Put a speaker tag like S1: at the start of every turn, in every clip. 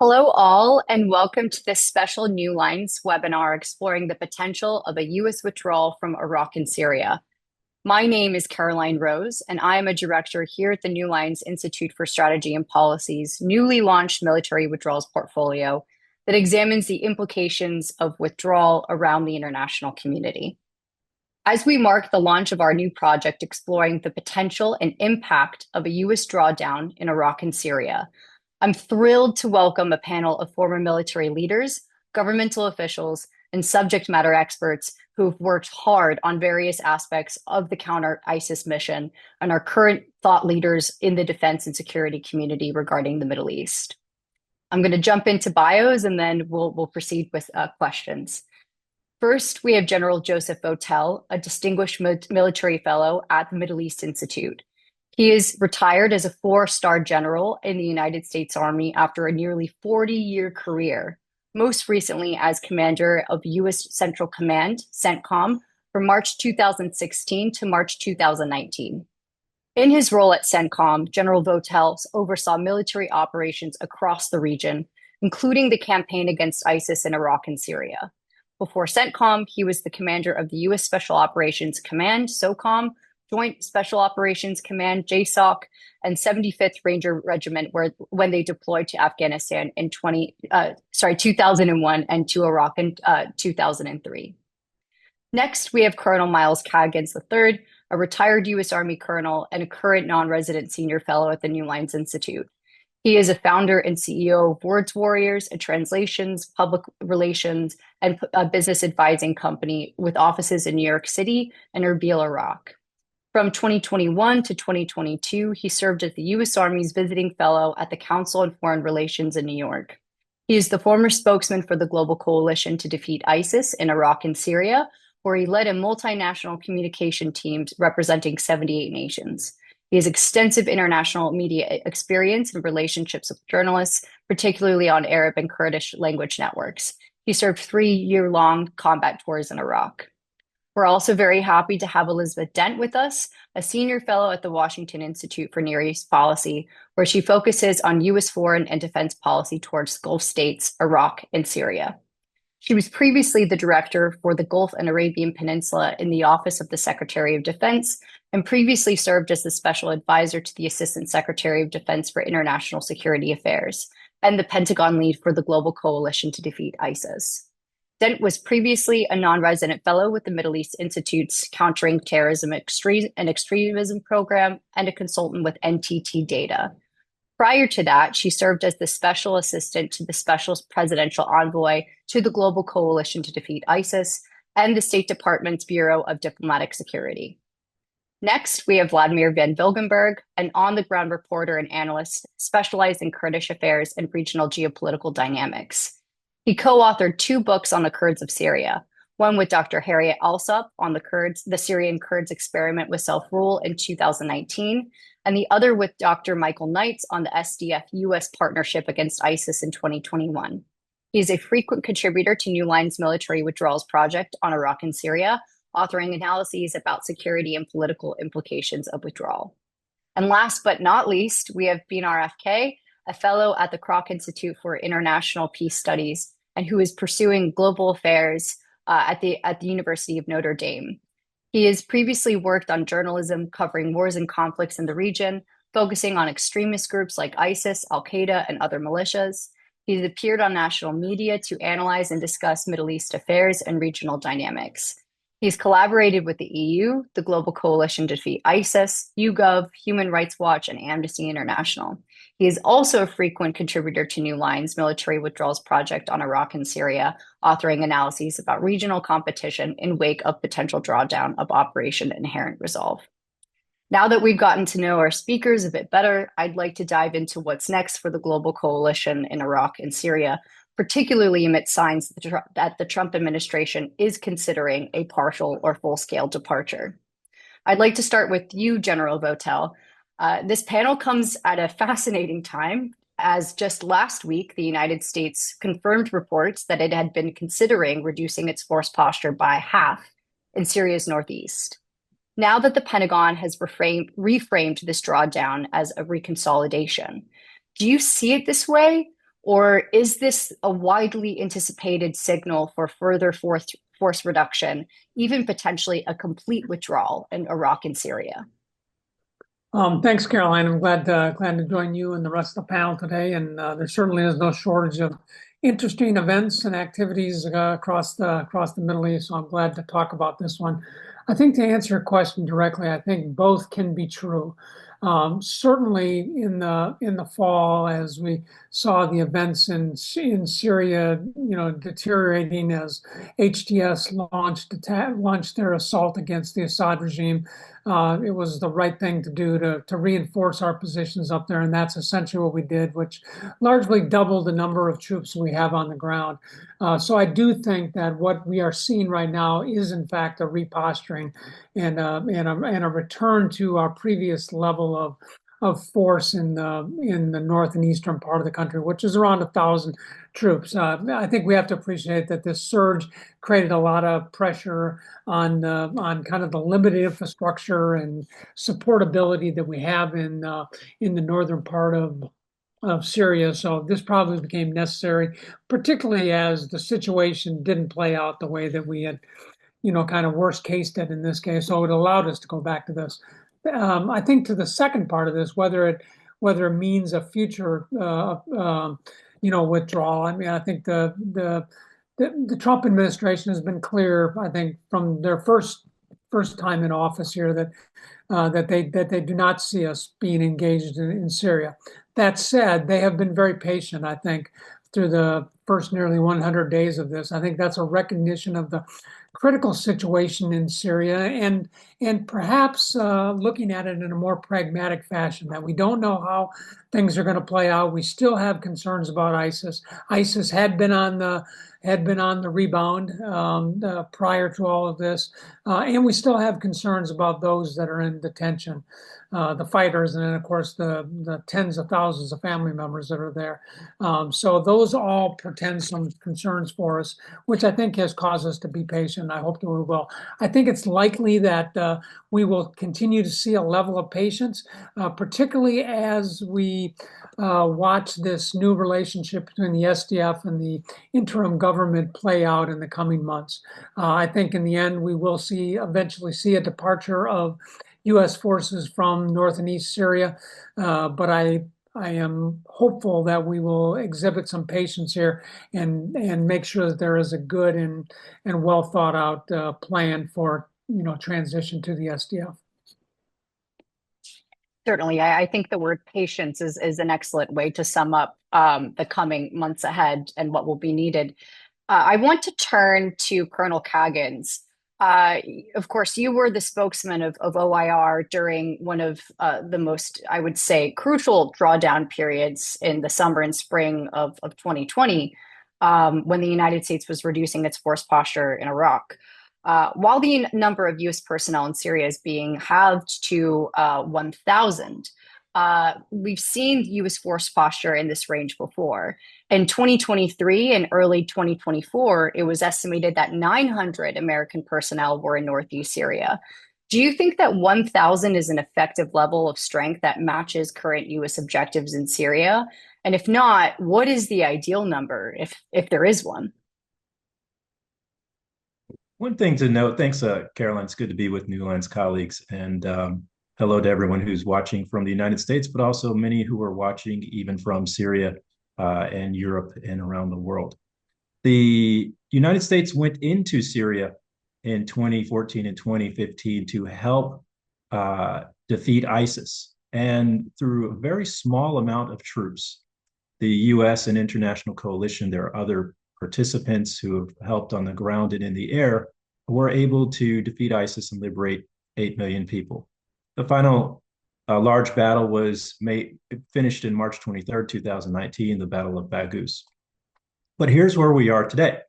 S1: Hello, all, and welcome to this special New Lines webinar exploring the potential of a U.S. withdrawal from Iraq and Syria. My name is Caroline Rose, and I am a director here at the New Lines Institute for Strategy and Policy's newly launched military withdrawals portfolio that examines the implications of withdrawal around the international community. As we mark the launch of our new project exploring the potential and impact of a U.S. drawdown in Iraq and Syria, I'm thrilled to welcome a panel of former military leaders, governmental officials, and subject matter experts who've worked hard on various aspects of the counter-ISIS mission and are current thought leaders in the defense and security community regarding the Middle East. I'm going to jump into bios and then we'll proceed with questions. First, we have General Joseph Votel, a distinguished military fellow at the Middle East Institute. He is retired as a four-star general in the United States Army after a nearly 40-year career, most recently as commander of U.S. Central Command, CENTCOM, from March 2016 to March 2019. In his role at CENTCOM, General Votel oversaw military operations across the region, including the campaign against ISIS in Iraq and Syria. Before CENTCOM, he was the commander of the U.S. Special Operations Command, SOCOM, Joint Special Operations Command, JSOC, and 75th Ranger Regiment when they deployed to Afghanistan in 2001 and to Iraq in 2003. Next, we have Colonel Myles Caggins III, a retired U.S. Army colonel and a current non-resident senior fellow at the New Lines Institute. He is a founder and CEO of Words Warriors, a translations, public relations, and a business advising company with offices in New York City and Erbil, Iraq. From 2021 to 2022, he served as the U.S. Army's visiting fellow at the Council on Foreign Relations in New York. He is the former spokesman for the Global Coalition to Defeat ISIS in Iraq and Syria, where he led a multinational communication team representing 78 nations. He has extensive international media experience and relationships with journalists, particularly on Arab and Kurdish language networks. He served 3-year-long combat tours in Iraq. We're also very happy to have Elizabeth Dent with us, a senior fellow at the Washington Institute for Near East Policy, where she focuses on U.S. foreign and defense policy towards Gulf states, Iraq, and Syria. She was previously the director for the Gulf and Arabian Peninsula in the Office of the Secretary of Defense, and previously served as the special advisor to the Assistant Secretary of Defense for International Security Affairs and the Pentagon lead for the Global Coalition to Defeat ISIS. Dent was previously a non-resident fellow with the Middle East Institute's Countering Terrorism and Extremism program and a consultant with NTT Data. Prior to that, she served as the special assistant to the special presidential envoy to the Global Coalition to Defeat ISIS and the State Department's Bureau of Diplomatic Security. Next, we have Vladimir van Vilgenberg, an on-the-ground reporter and analyst specialized in Kurdish affairs and regional geopolitical dynamics. He co-authored 2 books on the Kurds of Syria, one with Dr. Harriet Alsop on the Syrian Kurds experiment with self-rule in 2019, and the other with Dr. Michael Knights on the SDF-US partnership against ISIS in 2021. He is a frequent contributor to New Lines Military Withdrawals Project on Iraq and Syria, authoring analyses about security and political implications of withdrawal. And last but not least, we have Benar FK, a fellow at the Kroc Institute for International Peace Studies, and who is pursuing global affairs at the University of Notre Dame. He has previously worked on journalism covering wars and conflicts in the region, focusing on extremist groups like ISIS, Al-Qaeda, and other militias. He's appeared on national media to analyze and discuss Middle East affairs and regional dynamics. He's collaborated with the EU, the Global Coalition to Defeat ISIS, YouGov, Human Rights Watch, and Amnesty International. He is also a frequent contributor to New Lines Military Withdrawals Project on Iraq and Syria, authoring analyses about regional competition in wake of potential drawdown of Operation Inherent Resolve. Now that we've gotten to know our speakers a bit better, I'd like to dive into what's next for the global coalition in Iraq and Syria, particularly amid signs that the Trump administration is considering a partial or full-scale departure. I'd like to start with you, General Votel. This panel comes at a fascinating time, as just last week, the United States confirmed reports that it had been considering reducing its force posture by half in Syria's northeast. Now that the Pentagon has reframed this drawdown as a reconsolidation, do you see it this way? Or is this a widely anticipated signal for further force reduction, even potentially a complete withdrawal in Iraq and Syria?
S2: Thanks, Caroline. I'm glad to join you and the rest of the panel today. And there certainly is no shortage of interesting events and activities across the Middle East. So I'm glad to talk about this one. I think to answer your question directly, I think both can be true. Certainly in the fall, as we saw the events in Syria, deteriorating as HTS launched their assault against the Assad regime. It was the right thing to do to reinforce our positions up there, and that's essentially what we did, which largely doubled the number of troops we have on the ground. So I do think that what we are seeing right now is, in fact, a reposturing and a return to our previous level of force in the north and eastern part of the country, which is around 1,000 troops. I think we have to appreciate that this surge created a lot of pressure on kind of the limited infrastructure and supportability that we have in the northern part of Syria. So this probably became necessary, particularly as the situation didn't play out the way that we had, kind of worst case did in this case. So it allowed us to go back to this. I think to the second part of this, whether it means a future, withdrawal. I mean, I think the Trump administration has been clear, I think, from their first time in office here that they do not see us being engaged in Syria. That said, they have been very patient, I think, through the first nearly 100 days of this. I think that's a recognition of the critical situation in Syria and perhaps looking at it in a more pragmatic fashion, that we don't know how things are going to play out. We still have concerns about ISIS. ISIS had been on the rebound prior to all of this, and we still have concerns about those that are in detention, the fighters, and then of course the tens of thousands of family members that are there. So those all portend some concerns for us, which I think has caused us to be patient. I hope that we will. I think it's likely that we will continue to see a level of patience, particularly as we watch this new relationship between the SDF and the interim government play out in the coming months. I think in the end, we will eventually see a departure of U.S. forces from north and east Syria, but I am hopeful that we will exhibit some patience here and make sure that there is a good and well thought out plan for transition to the SDF.
S1: Certainly, I think the word patience is an excellent way to sum up the coming months ahead and what will be needed. I want to turn to Colonel Caggins. Of course, you were the spokesman of OIR during one of the most, I would say, crucial drawdown periods in the summer and spring of 2020, when the United States was reducing its force posture in Iraq. While the number of U.S. personnel in Syria is being halved to 1,000, we've seen U.S. force posture in this range before. In 2023 and early 2024, it was estimated that 900 American personnel were in northeast Syria. Do you think that 1,000 is an effective level of strength that matches current U.S. objectives in Syria? And if not, what is the ideal number, if there is one?
S3: One thing to note, thanks, Caroline. It's good to be with New Lines colleagues. And hello to everyone who's watching from the United States, but also many who are watching even from Syria and Europe and around the world. The United States went into Syria in 2014 and 2015 to help defeat ISIS. And through a very small amount of troops, the U.S. and international coalition, there are other participants who have helped on the ground and in the air, were able to defeat ISIS and liberate 8 million people. The final large battle finished in March 23rd, 2019, the Battle of Baghouz. But here's where we are today.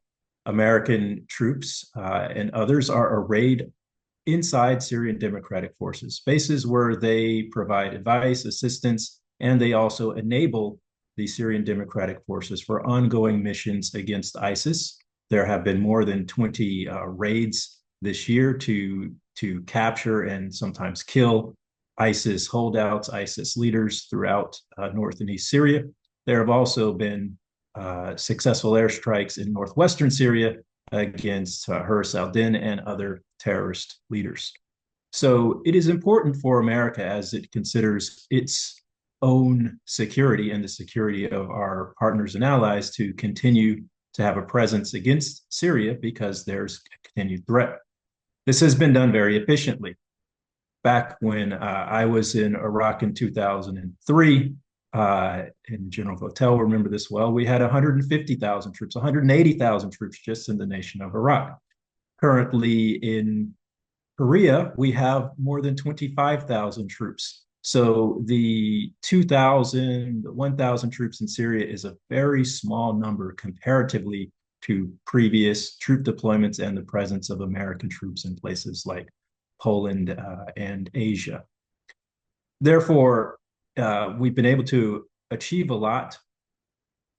S3: American troops and others are arrayed inside Syrian Democratic Forces, bases where they provide advice, assistance, and they also enable the Syrian Democratic Forces for ongoing missions against ISIS. There have been more than 20 raids this year to capture and sometimes kill ISIS holdouts, ISIS leaders throughout north and east Syria. There have also been successful airstrikes in northwestern Syria against Hurus al-Din and other terrorist leaders. So it is important for America as it considers its own security and the security of our partners and allies to continue to have a presence against Syria because there's a continued threat. This has been done very efficiently. Back when I was in Iraq in 2003, and General Votel will remember this well, we had 150,000 troops, 180,000 troops just in the nation of Iraq. Currently in Korea, we have more than 25,000 troops. So the 2,000, 1,000 troops in Syria is a very small number comparatively to previous troop deployments and the presence of American troops in places like Poland and Asia. Therefore, we've been able to achieve a lot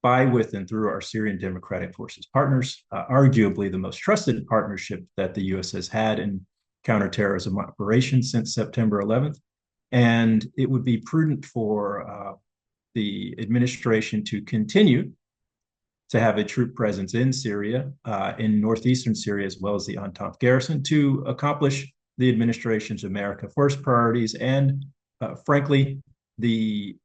S3: by, with, and through our Syrian Democratic Forces partners, arguably the most trusted partnership that the U.S. has had in counterterrorism operations since September 11th. And it would be prudent for the administration to continue to have a troop presence in Syria, in northeastern Syria, as well as the Entente garrison, to accomplish the administration's America First priorities and, frankly, the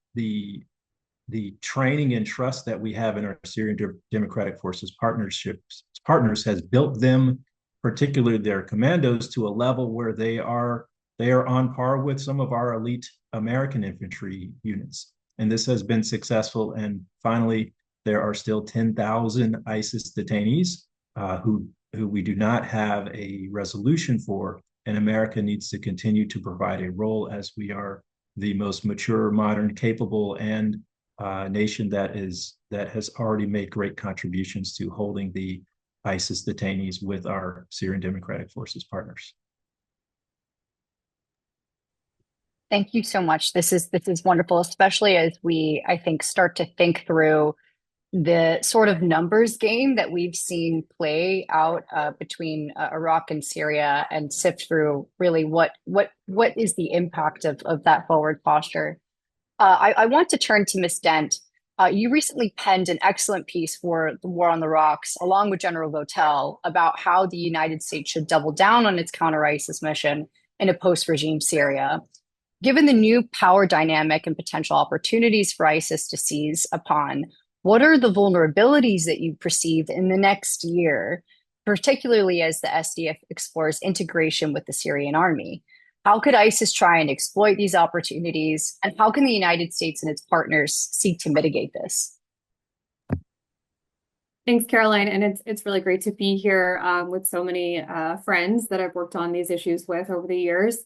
S3: training and trust that we have in our Syrian Democratic Forces partners has built them, particularly their commandos, to a level where they are on par with some of our elite American infantry units. And this has been successful. And finally, there are still 10,000 ISIS detainees who we do not have a resolution for. And America needs to continue to provide a role as we are the most mature, modern, capable, and nation that has already made great contributions to holding the ISIS detainees with our Syrian Democratic Forces partners.
S1: Thank you so much. This is wonderful, especially as we, I think, start to think through the sort of numbers game that we've seen play out between Iraq and Syria, and sift through really what is the impact of that forward posture. I want to turn to Ms. Dent. You recently penned an excellent piece for the War on the Rocks, along with General Votel, about how the United States should double down on its counter-ISIS mission in a post-regime Syria. Given the new power dynamic and potential opportunities for ISIS to seize upon, what are the vulnerabilities that you perceive in the next year, particularly as the SDF explores integration with the Syrian army? How could ISIS try and exploit these opportunities, and how can the United States and its partners seek to mitigate this?
S4: Thanks, Caroline. And it's really great to be here with so many friends that I've worked on these issues with over the years.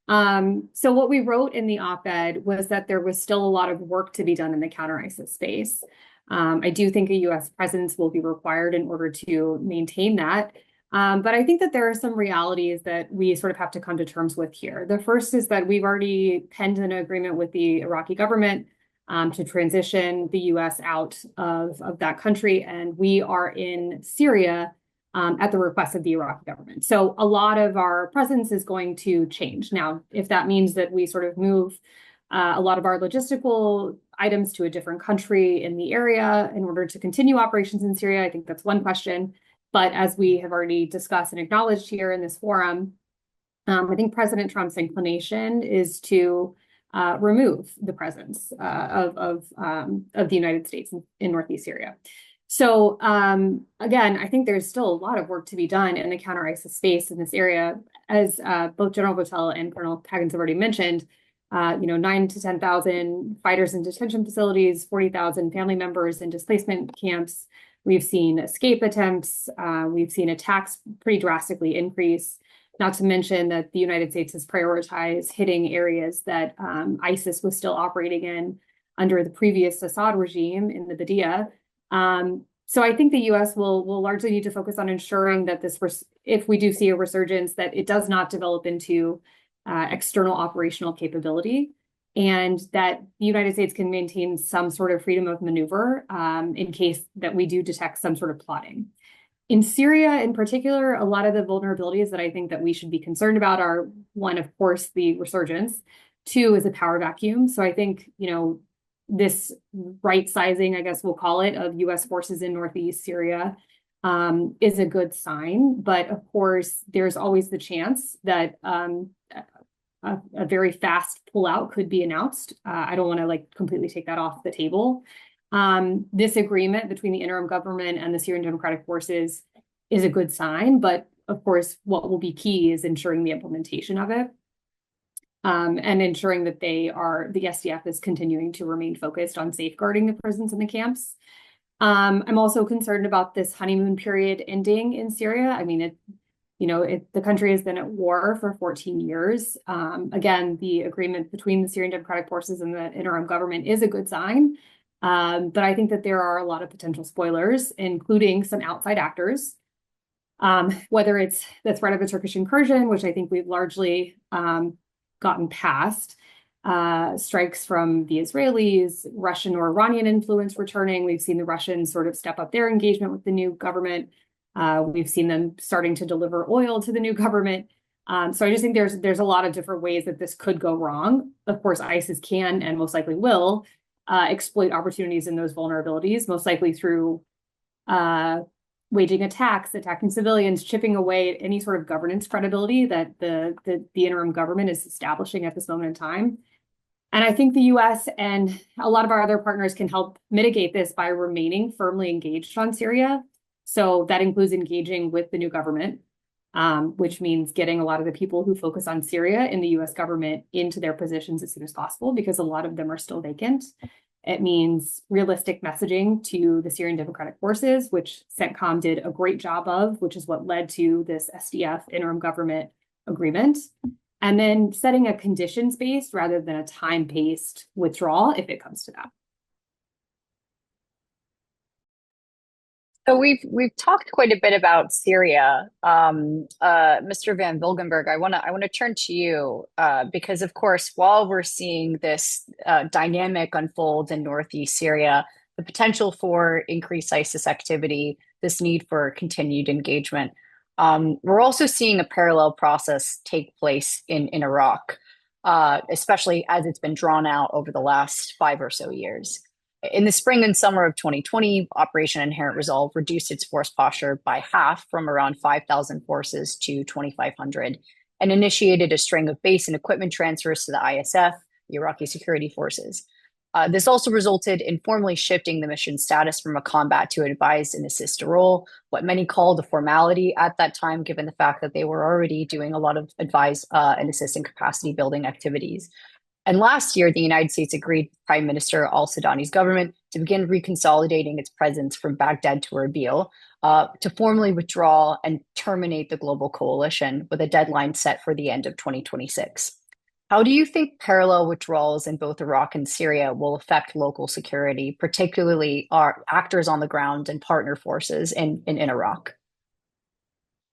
S4: So what we wrote in the op-ed was that there was still a lot of work to be done in the counter-ISIS space. I do think a U.S. presence will be required in order to maintain that. But I think that there are some realities that we sort of have to come to terms with here. The first is that we've already penned an agreement with the Iraqi government to transition the U.S. out of that country, and we are in Syria at the request of the Iraqi government. So a lot of our presence is going to change. Now, if that means that we sort of move a lot of our logistical items to a different country in the area in order to continue operations in Syria, I think that's one question. But as we have already discussed and acknowledged here in this forum, I think President Trump's inclination is to remove the presence of the United States in Northeast Syria. So again, I think there's still a lot of work to be done in the counter-ISIS space in this area. As both General Votel and Colonel Caggins have already mentioned, 9,000 to 10,000 fighters in detention facilities, 40,000 family members in displacement camps. We've seen escape attempts. We've seen attacks pretty drastically increase. Not to mention that the United States has prioritized hitting areas that ISIS was still operating in under the previous Assad regime in the Badia. So I think the U.S. will largely need to focus on ensuring that if we do see a resurgence, that it does not develop into external operational capability, and that the United States can maintain some sort of freedom of maneuver in case that we do detect some sort of plotting. In Syria, in particular, a lot of the vulnerabilities that I think that we should be concerned about are, one, of course, the resurgence. Two is a power vacuum. So I think, this right sizing, I guess we'll call it, of U.S. forces in Northeast Syria is a good sign. But of course, there's always the chance that a very fast pullout could be announced. I don't want to like completely take that off the table. This agreement between the interim government and the Syrian Democratic Forces is a good sign, but of course, what will be key is ensuring the implementation of it. And ensuring that the SDF is continuing to remain focused on safeguarding the prisons and the camps. I'm also concerned about this honeymoon period ending in Syria. I mean, the country has been at war for 14 years. Again, the agreement between the Syrian Democratic Forces and the interim government is a good sign. But I think that there are a lot of potential spoilers, including some outside actors. Whether it's the threat of a Turkish incursion, which I think we've largely gotten past, strikes from the Israelis, Russian or Iranian influence returning. We've seen the Russians sort of step up their engagement with the new government. We've seen them starting to deliver oil to the new government. So I just think there's a lot of different ways that this could go wrong. Of course, ISIS can and most likely will exploit opportunities in those vulnerabilities, most likely through waging attacks, attacking civilians, chipping away at any sort of governance credibility that the interim government is establishing at this moment in time. And I think the US and a lot of our other partners can help mitigate this by remaining firmly engaged on Syria. So that includes engaging with the new government, which means getting a lot of the people who focus on Syria in the US government into their positions as soon as possible, because a lot of them are still vacant. It means realistic messaging to the Syrian Democratic Forces, which CENTCOM did a great job of, which is what led to this SDF interim government agreement. And then setting a conditions-based rather than a time-paced withdrawal if it comes to that.
S1: So we've talked quite a bit about Syria. Mr. Van Vilgenberg, I want to turn to you because, of course, while we're seeing this dynamic unfold in Northeast Syria, the potential for increased ISIS activity, this need for continued engagement, we're also seeing a parallel process take place in Iraq, especially as it's been drawn out over the last 5 or so years. In the spring and summer of 2020, Operation Inherent Resolve reduced its force posture by half from around 5,000 forces to 2,500 and initiated a string of base and equipment transfers to the ISF, the Iraqi security forces. This also resulted in formally shifting the mission status from a combat to advise and assist role, what many called a formality at that time, given the fact that they were already doing a lot of advise and assist and capacity building activities. And last year, the United States agreed Prime Minister al-Sudani's government to begin reconsolidating its presence from Baghdad to Erbil to formally withdraw and terminate the global coalition with a deadline set for the end of 2026. How do you think parallel withdrawals in both Iraq and Syria will affect local security, particularly our actors on the ground and partner forces in Iraq?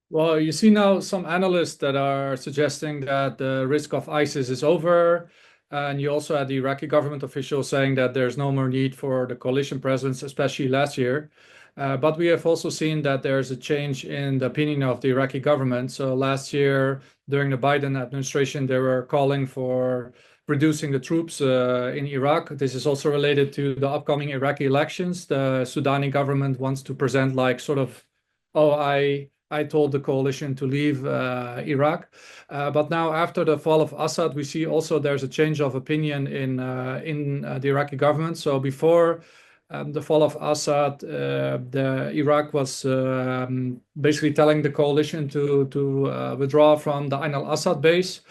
S5: Well, you see now some analysts that are suggesting that the risk of ISIS is over. And you also had the Iraqi government officials saying that there's no more need for the coalition presence, especially last year. But we have also seen that there's a change in the opinion of the Iraqi government. So last year, during the Biden administration, they were calling for reducing the troops in Iraq. This is also related to the upcoming Iraqi elections. The Sudani government wants to present like sort of, I told the coalition to leave Iraq. But now after the fall of Assad, we see also there's a change of opinion in the Iraqi government. So before the fall of Assad, Iraq was basically telling the coalition to withdraw from the Ain al-Assad base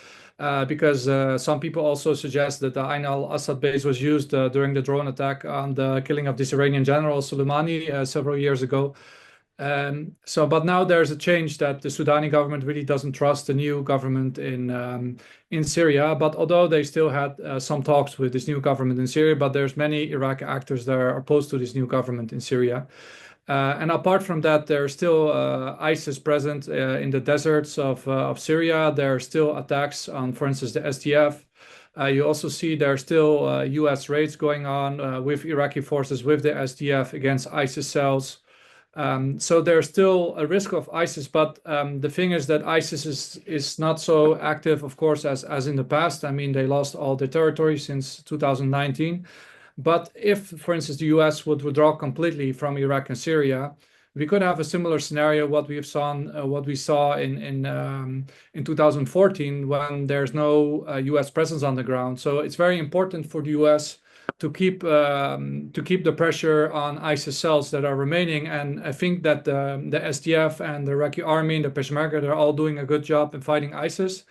S5: because some people also suggest that the Ain al-Assad base was used during the drone attack on the killing of this Iranian general Soleimani several years ago. But now there's a change that the Sudani government really doesn't trust the new government in Syria. But although they still had some talks with this new government in Syria, but there's many Iraqi actors that are opposed to this new government in Syria. And apart from that, there's still ISIS present in the deserts of Syria. There are still attacks on, for instance, the SDF. You also see there are still US raids going on with Iraqi forces, with the SDF against ISIS cells. So there's still a risk of ISIS, but the thing is that ISIS is not so active, of course, as in the past. I mean, they lost all the territory since 2019. But if, for instance, the US would withdraw completely from Iraq and Syria, we could have a similar scenario what we saw in 2014 when there's no US presence on the ground. So it's very important for the US to keep the pressure on ISIS cells that are remaining. And I think that the SDF and the Iraqi army and the Peshmerga, they're all doing a good job in fighting ISIS.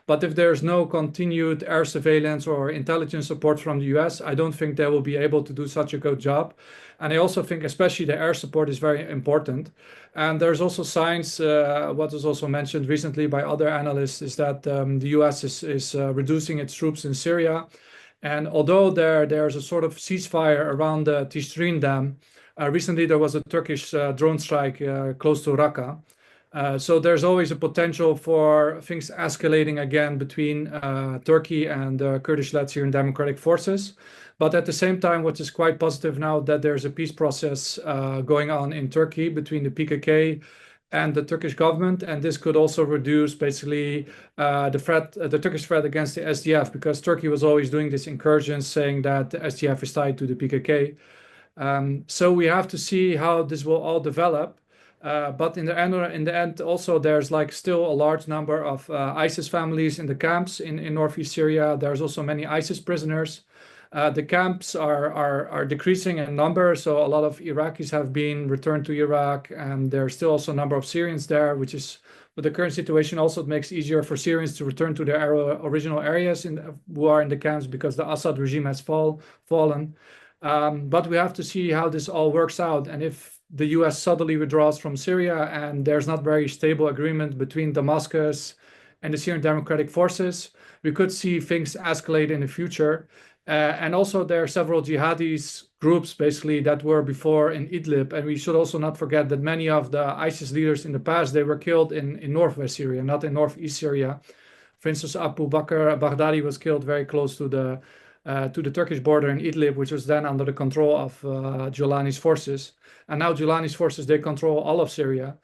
S5: But if there's no continued air surveillance or intelligence support from the US, I don't think they will be able to do such a good job. And I also think especially the air support is very important. And there's also signs, what was also mentioned recently by other analysts, is that the US is reducing its troops in Syria. And although there's a sort of ceasefire around the Tishrin Dam, recently there was a Turkish drone strike close to Raqqa. So there's always a potential for things escalating again between Turkey and the Kurdish-led Syrian Democratic Forces. But at the same time, what is quite positive now that there's a peace process going on in Turkey between the PKK and the Turkish government, and this could also reduce basically the Turkish threat against the SDF, because Turkey was always doing these incursions saying that the SDF is tied to the PKK. So we have to see how this will all develop. But in the end, also there's like still a large number of ISIS families in the camps in northeast Syria. There's also many ISIS prisoners. The camps are decreasing in number, so a lot of Iraqis have been returned to Iraq, and there's still also a number of Syrians there, which is, with the current situation, also it makes it easier for Syrians to return to their original areas who are in the camps, because the Assad regime has fallen. But we have to see how this all works out, and if the US suddenly withdraws from Syria and there's not very stable agreement between Damascus and the Syrian Democratic Forces, we could see things escalate in the future. And also there are several jihadis groups basically that were before in Idlib, and we should also not forget that many of the ISIS leaders in the past, they were killed in northwest Syria, not in northeast Syria. For instance, Abu Bakr Baghdadi was killed very close to the Turkish border in Idlib, which was then under the control of Giuliani's forces. And now Giuliani's forces, they control all of Syria.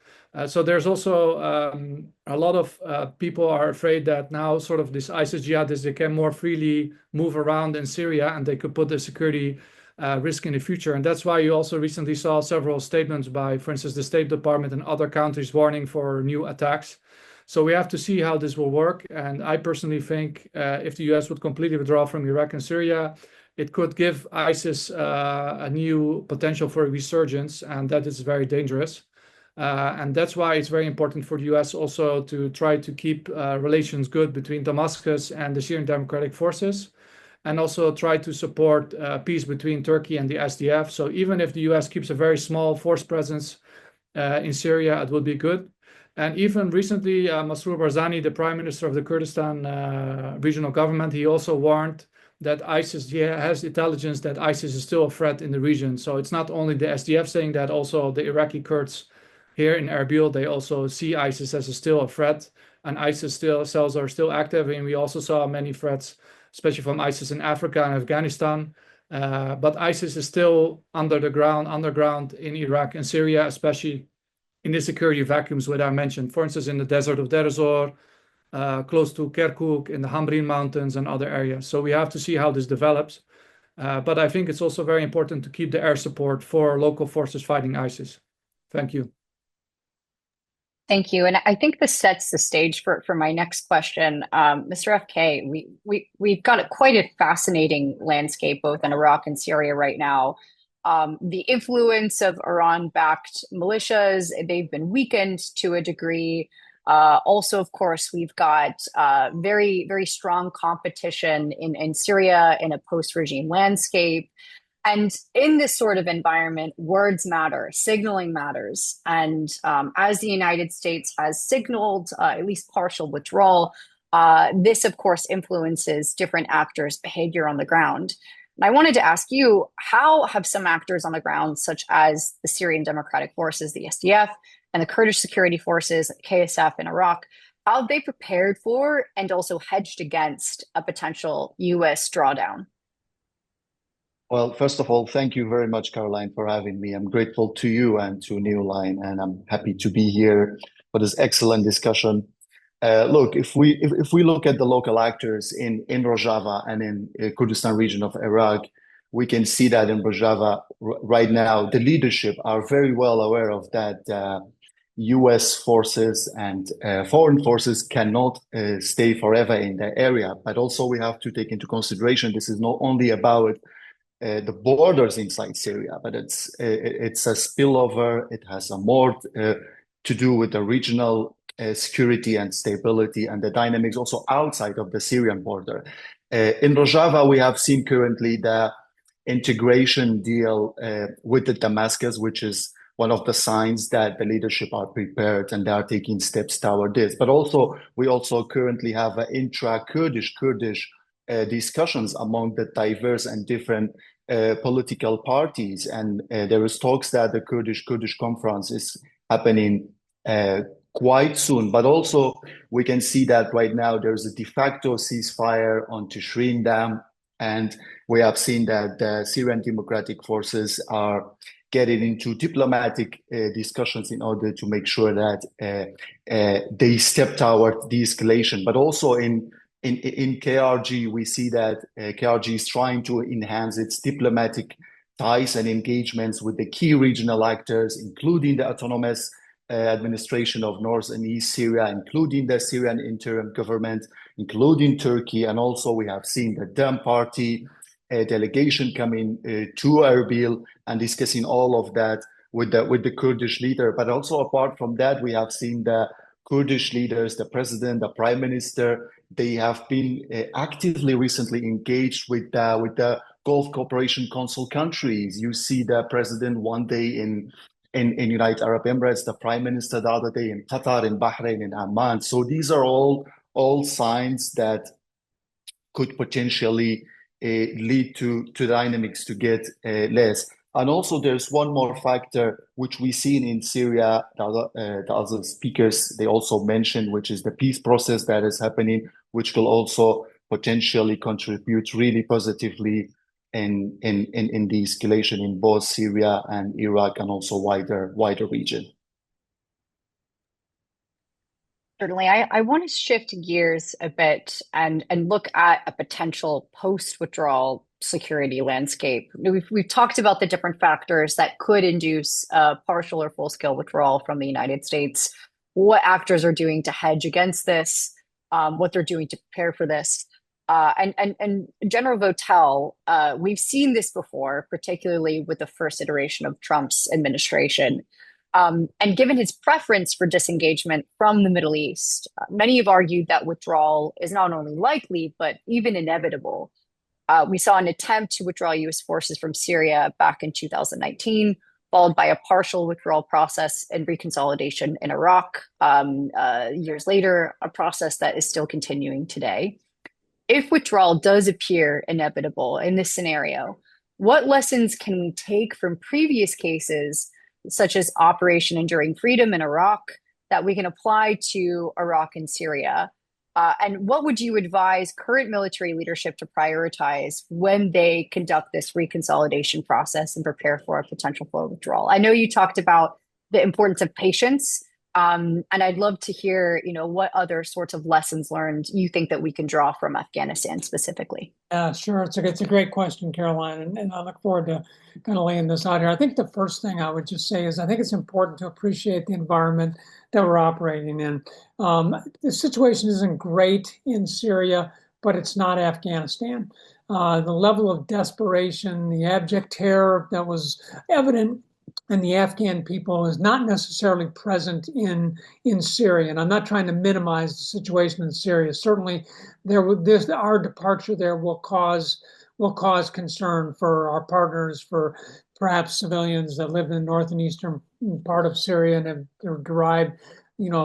S5: So there's also a lot of people are afraid that now sort of this ISIS jihadists, they can more freely move around in Syria, and they could put the security risk in the future. And that's why you also recently saw several statements by, for instance, the State Department and other countries warning for new attacks. So we have to see how this will work. And I personally think if the US would completely withdraw from Iraq and Syria, it could give ISIS a new potential for a resurgence, and that is very dangerous. And that's why it's very important for the US also to try to keep relations good between Damascus and the Syrian Democratic Forces, and also try to support peace between Turkey and the SDF. So even if the US keeps a very small force presence in Syria, it would be good. And even recently, Masroor Barzani, the prime minister of the Kurdistan regional government, he also warned that ISIS, he has intelligence that ISIS is still a threat in the region. So it's not only the SDF saying that, also the Iraqi Kurds here in Erbil, they also see ISIS as still a threat, and ISIS cells are still active. And we also saw many threats, especially from ISIS in Africa and Afghanistan. But ISIS is still underground in Iraq and Syria, especially in the security vacuums that I mentioned. For instance, in the desert of Deir ez-Zor, close to Kirkuk, in the Hamrin Mountains and other areas. So we have to see how this develops. But I think it's also very important to keep the air support for local forces fighting ISIS. Thank you.
S1: Thank you. And I think this sets the stage for my next question. Mr. FK, we've got quite a fascinating landscape both in Iraq and Syria right now. The influence of Iran-backed militias, they've been weakened to a degree. Also, of course, we've got very, very strong competition in Syria in a post-regime landscape. And in this sort of environment, words matter, signaling matters. And as the United States has signaled at least partial withdrawal, this, of course, influences different actors' behavior on the ground. And I wanted to ask you, how have some actors on the ground, such as the Syrian Democratic Forces, the SDF, and the Kurdish security forces, KSF in Iraq, how have they prepared for and also hedged against a potential US drawdown?
S6: Well, first of all, thank you very much, Caroline, for having me. I'm grateful to you and to New Line, and I'm happy to be here for this excellent discussion. Look, if we look at the local actors in Rojava and in Kurdistan region of Iraq, we can see that in Rojava right now, the leadership are very well aware of that. U.S. forces and foreign forces cannot stay forever in the area. But also we have to take into consideration this is not only about the borders inside Syria, but it's a spillover. It has a more to do with the regional security and stability and the dynamics also outside of the Syrian border. In Rojava, we have seen currently the integration deal with the Damascus, which is one of the signs that the leadership are prepared and they are taking steps toward this. But also, we also currently have intra-Kurdish discussions among the diverse and different political parties. And there is talks that the Kurdish conference is happening quite soon. But also, we can see that right now there's a de facto ceasefire on Tishrin Dam. And we have seen that the Syrian Democratic Forces are getting into diplomatic discussions in order to make sure that they step toward de-escalation. But also in KRG, we see that KRG is trying to enhance its diplomatic ties and engagements with the key regional actors, including the autonomous administration of North and East Syria, including the Syrian interim government, including Turkey. And also we have seen the Dent party delegation coming to Erbil and discussing all of that with the Kurdish leader. But also apart from that, we have seen the Kurdish leaders, the president, the prime minister, they have been actively recently engaged with the Gulf Cooperation Council countries. You see the president one day in United Arab Emirates, the prime minister the other day in Qatar, in Bahrain, in Amman. So these are all signs that could potentially lead to dynamics to get less. And also there's one more factor which we've seen in Syria, the other speakers, they also mentioned, which is the peace process that is happening, which will also potentially contribute really positively in the escalation in both Syria and Iraq and also wider region.
S1: Certainly. I want to shift gears a bit and look at a potential post-withdrawal security landscape. We've talked about the different factors that could induce a partial or full-scale withdrawal from the United States, what actors are doing to hedge against this, what they're doing to prepare for this. And General Votel, we've seen this before, particularly with the first iteration of Trump's administration. And given his preference for disengagement from the Middle East, many have argued that withdrawal is not only likely, but even inevitable. We saw an attempt to withdraw U.S. forces from Syria back in 2019, followed by a partial withdrawal process and reconsolidation in Iraq years later, a process that is still continuing today. If withdrawal does appear inevitable in this scenario, what lessons can we take from previous cases, such as Operation Enduring Freedom in Iraq, that we can apply to Iraq and Syria? And what would you advise current military leadership to prioritize when they conduct this reconsolidation process and prepare for a potential for withdrawal? I know you talked about the importance of patience, and I'd love to hear, what other sorts of lessons learned you think that we can draw from Afghanistan specifically.
S2: Sure. It's a great question, Caroline, and I look forward to kind of laying this out here. I think the first thing I would just say is I think it's important to appreciate the environment that we're operating in. The situation isn't great in Syria, but it's not Afghanistan. The level of desperation, the abject terror that was evident and the Afghan people is not necessarily present in Syria. And I'm not trying to minimize the situation in Syria. Certainly, our departure there will cause concern for our partners, for perhaps civilians that live in the north and eastern part of Syria and have derived,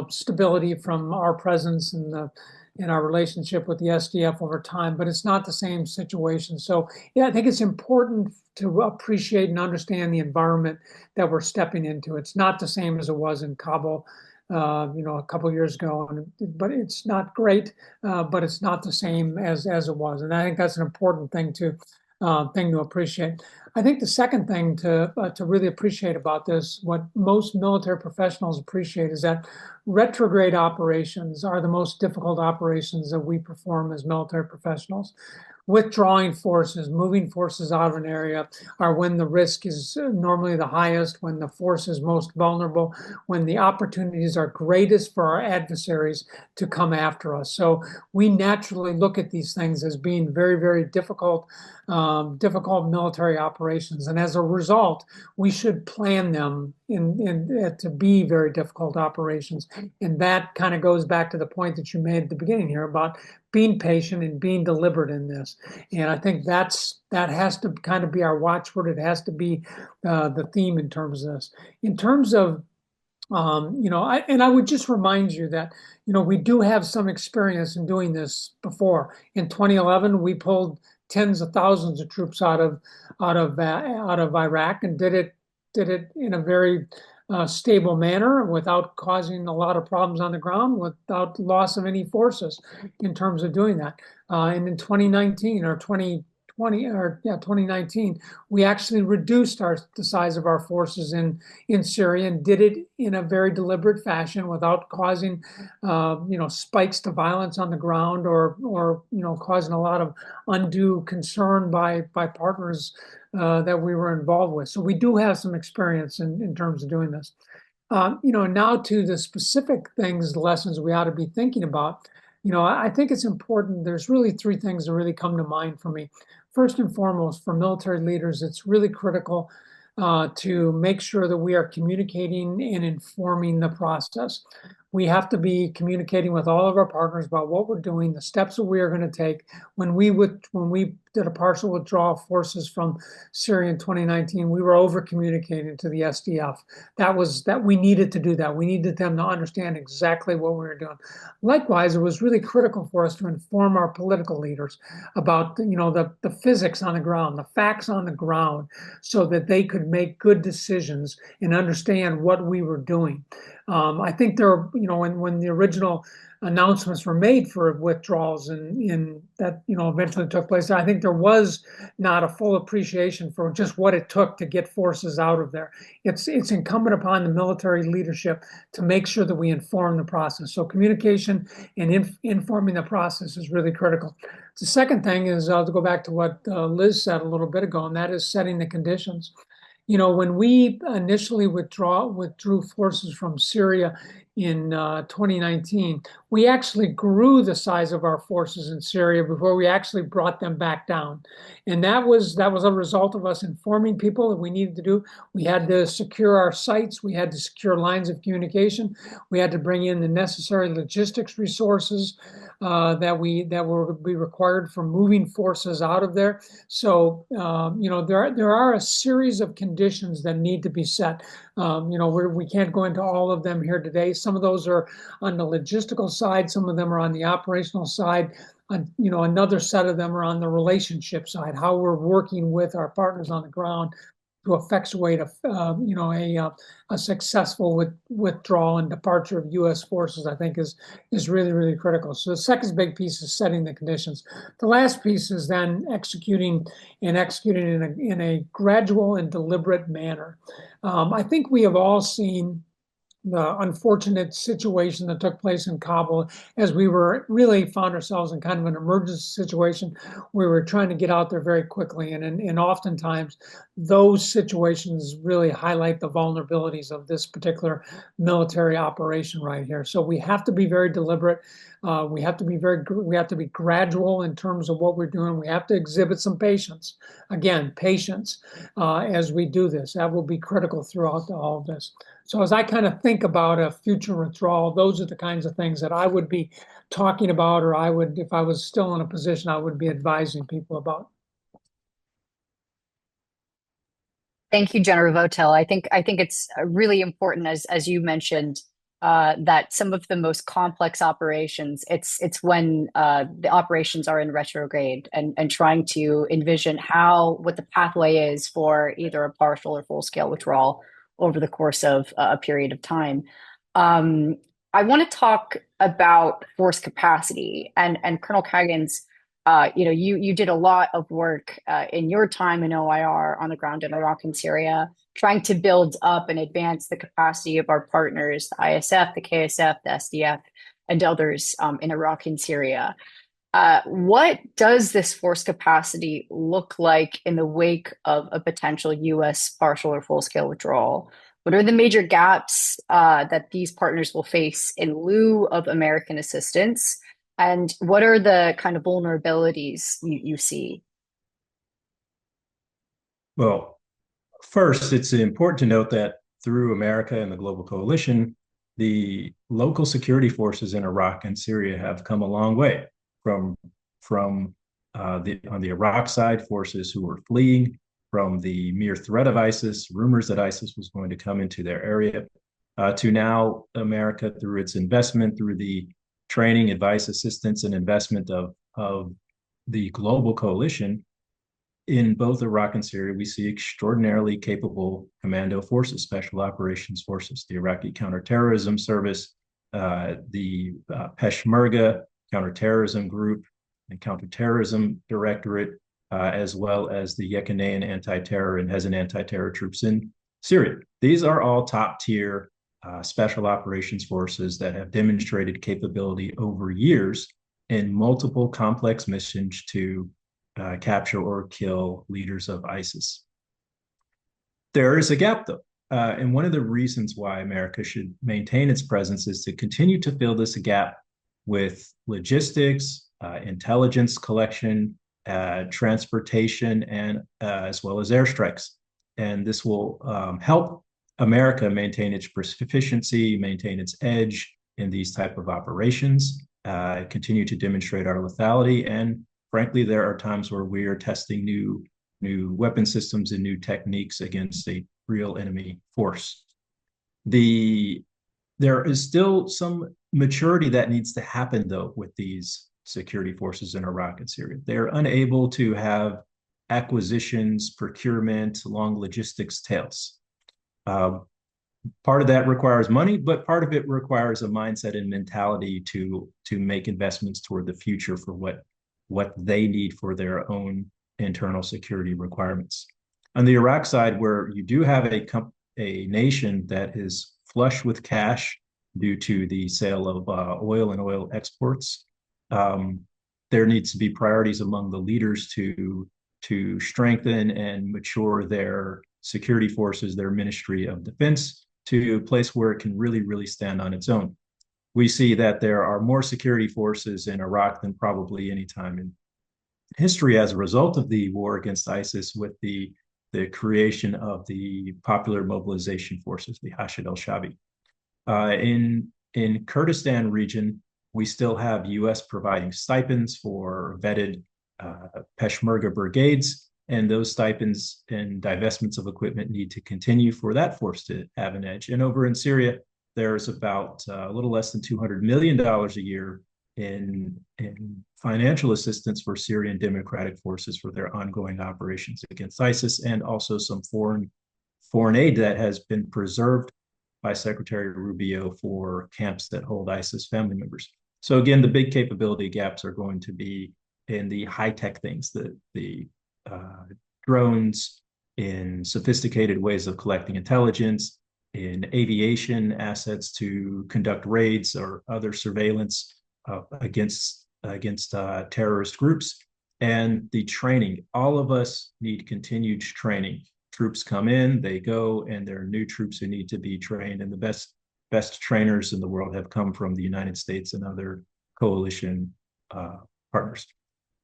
S2: stability from our presence in our relationship with the SDF over time, but it's not the same situation. So I think it's important to appreciate and understand the environment that we're stepping into. It's not the same as it was in Kabul, a couple of years ago, but it's not great, but it's not the same as it was. And I think that's an important thing to appreciate. I think the second thing to really appreciate about this, what most military professionals appreciate, is that retrograde operations are the most difficult operations that we perform as military professionals. withdrawing forces, moving forces out of an area are when the risk is normally the highest, when the force is most vulnerable, when the opportunities are greatest for our adversaries to come after us. So we naturally look at these things as being very, very difficult military operations. And as a result, we should plan them to be very difficult operations. And that kind of goes back to the point that you made at the beginning here about being patient and being deliberate in this. And I think that has to kind of be our watchword. It has to be the theme in terms of this. In terms of I would just remind you that, we do have some experience in doing this before. In 2011, we pulled tens of thousands of troops out of Iraq and did it in a very stable manner without causing a lot of problems on the ground, without loss of any forces in terms of doing that. And in 2019 or 2019, we actually reduced the size of our forces in Syria and did it in a very deliberate fashion without causing, spikes to violence on the ground or causing a lot of undue concern by partners that we were involved with. So we do have some experience in terms of doing this. Now to the specific things, the lessons we ought to be thinking about. I think it's important. There's really three things that really come to mind for me. First and foremost, for military leaders, it's really critical to make sure that we are communicating and informing the process. We have to be communicating with all of our partners about what we're doing, the steps that we are going to take. When we did a partial withdrawal of forces from Syria in 2019, we were over communicating to the SDF. That we needed to do that. We needed them to understand exactly what we were doing. Likewise, it was really critical for us to inform our political leaders about the physics on the ground, the facts on the ground, so that they could make good decisions and understand what we were doing. I think when the original announcements were made for withdrawals and that eventually took place, I think there was not a full appreciation for just what it took to get forces out of there. It's incumbent upon the military leadership to make sure that we inform the process. So communication and informing the process is really critical. The second thing is to go back to what Liz said a little bit ago, and that is setting the conditions. When we initially withdrew forces from Syria in 2019, we actually grew the size of our forces in Syria before we actually brought them back down. And that was a result of us informing people that we needed to do. We had to secure our sites. We had to secure lines of communication. We had to bring in the necessary logistics resources that will be required for moving forces out of there. So, there are a series of conditions that need to be set. We can't go into all of them here today. Some of those are on the logistical side. Some of them are on the operational side. Another set of them are on the relationship side, how we're working with our partners on the ground to effectuate a successful withdrawal and departure of U.S. forces, I think is really, really critical. So the second big piece is setting the conditions. The last piece is then executing in a gradual and deliberate manner. I think we have all seen the unfortunate situation that took place in Kabul as we found ourselves in kind of an emergency situation where we were trying to get out there very quickly. And oftentimes those situations really highlight the vulnerabilities of this particular military operation right here. So we have to be very deliberate. We have to be gradual in terms of what we're doing. We have to exhibit some patience. Again, patience as we do this. That will be critical throughout all of this. So as I kind of think about a future withdrawal, those are the kinds of things that I would be talking about, or I would, if I was still in a position, I would be advising people about.
S1: Thank you, General Votel. I think it's really important, as you mentioned, that some of the most complex operations, it's when the operations are in retrograde and trying to envision what the pathway is for either a partial or full-scale withdrawal over the course of a period of time. I want to talk about force capacity and Colonel Caggins. You did a lot of work in your time in OIR on the ground in Iraq and Syria, trying to build up and advance the capacity of our partners, the ISF, the KSF, the SDF, and others in Iraq and Syria. What does this force capacity look like in the wake of a potential U.S. partial or full-scale withdrawal? What are the major gaps that these partners will face in lieu of American assistance? And what are the kind of vulnerabilities you see?
S3: Well, first, it's important to note that through America and the global coalition, the local security forces in Iraq and Syria have come a long way from on the Iraq side, forces who were fleeing from the mere threat of ISIS, rumors that ISIS was going to come into their area, to now America through its investment, through the training, advice, assistance, and investment of the global coalition. In both Iraq and Syria, we see extraordinarily capable commando forces, special operations forces, the Iraqi Counterterrorism Service, the Peshmerga Counterterrorism Group and Counterterrorism Directorate, as well as the Yekhanean anti-terror and Hezin anti-terror troops in Syria. These are all top-tier special operations forces that have demonstrated capability over years in multiple complex missions to capture or kill leaders of ISIS. There is a gap, though. And one of the reasons why America should maintain its presence is to continue to fill this gap with logistics, intelligence collection, transportation, and as well as airstrikes. And this will help America maintain its proficiency, maintain its edge in these type of operations, continue to demonstrate our lethality. And frankly, there are times where we are testing new weapon systems and new techniques against a real enemy force. There is still some maturity that needs to happen, though, with these security forces in Iraq and Syria. They're unable to have acquisitions, procurement, long logistics tails. Part of that requires money, but part of it requires a mindset and mentality to make investments toward the future for what they need for their own internal security requirements. On the Iraq side, where you do have a nation that is flush with cash due to the sale of oil and oil exports, there needs to be priorities among the leaders to strengthen and mature their security forces, their Ministry of Defense, to a place where it can really, really stand on its own. We see that there are more security forces in Iraq than probably any time in history as a result of the war against ISIS, with the creation of the Popular Mobilization Forces, the Hashid al-Shabi. In Kurdistan region, we still have U.S. providing stipends for vetted Peshmerga brigades, and those stipends and divestments of equipment need to continue for that force to have an edge. And over in Syria, there's about a little less than $200 million a year in financial assistance for Syrian democratic forces for their ongoing operations against ISIS, and also some foreign aid that has been preserved by Secretary Rubio for camps that hold ISIS family members. So again, the big capability gaps are going to be in the high-tech things, the drones, in sophisticated ways of collecting intelligence, in aviation assets to conduct raids or other surveillance against terrorist groups, and the training. All of us need continued training. Troops come in, they go, and there are new troops who need to be trained, and the best trainers in the world have come from the United States and other coalition partners.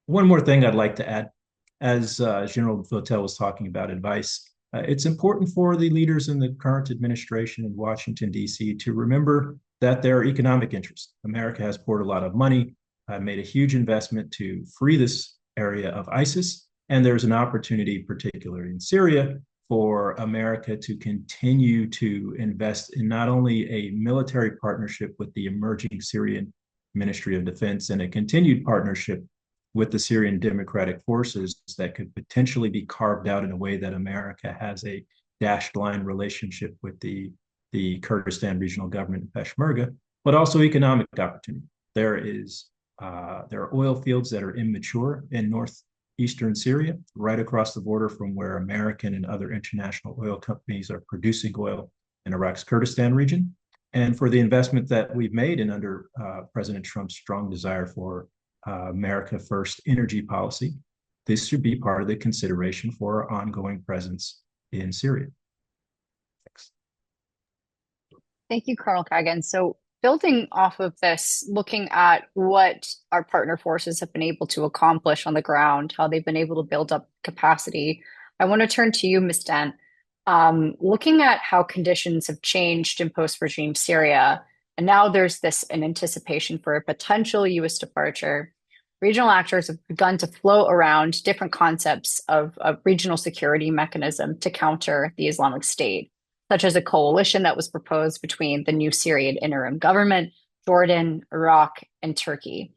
S3: One more thing I'd like to add, as General Votel was talking about advice, it's important for the leaders in the current administration in Washington, D.C. to remember that there are economic interests. America has poured a lot of money, made a huge investment to free this area of ISIS, and there's an opportunity, particularly in Syria, for America to continue to invest in not only a military partnership with the emerging Syrian Ministry of Defense and a continued partnership with the Syrian Democratic Forces that could potentially be carved out in a way that America has a dashed line relationship with the Kurdistan regional government in Peshmerga, but also economic opportunity. There are oil fields that are immature in northeastern Syria, right across the border from where American and other international oil companies are producing oil in Iraq's Kurdistan region. And for the investment that we've made and under President Trump's strong desire for America First energy policy, this should be part of the consideration for our ongoing presence in Syria. Thanks.
S1: Thank you, Colonel Caggins. So building off of this, looking at what our partner forces have been able to accomplish on the ground, how they've been able to build up capacity, I want to turn to you, Ms. Dent. Looking at how conditions have changed in post-regime Syria, and now there's an anticipation for a potential U.S. departure, regional actors have begun to float around different concepts of a regional security mechanism to counter the Islamic State, such as a coalition that was proposed between the new Syrian interim government, Jordan, Iraq, and Turkey.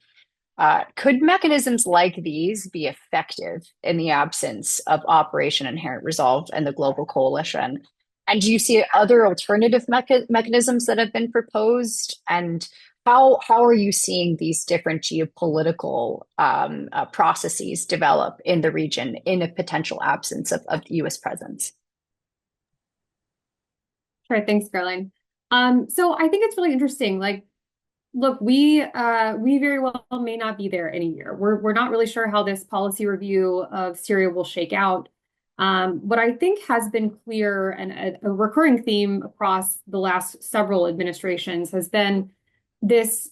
S1: Could mechanisms like these be effective in the absence of Operation Inherent Resolve and the global coalition? And do you see other alternative mechanisms that have been proposed? And how are you seeing these different geopolitical processes develop in the region in a potential absence of U.S. presence?
S4: Sure, thanks, Caroline. So I think it's really interesting. Like, look, we very well may not be there in a year. We're not really sure how this policy review of Syria will shake out. What I think has been clear and a recurring theme across the last several administrations has been this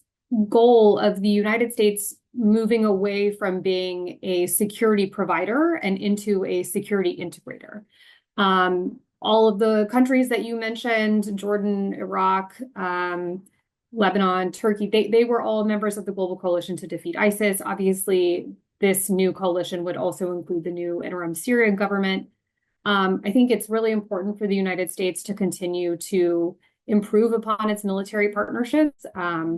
S4: goal of the United States moving away from being a security provider and into a security integrator. All of the countries that you mentioned, Jordan, Iraq, Lebanon, Turkey, they were all members of the global coalition to defeat ISIS. Obviously, this new coalition would also include the new interim Syrian government. I think it's really important for the United States to continue to improve upon its military partnerships,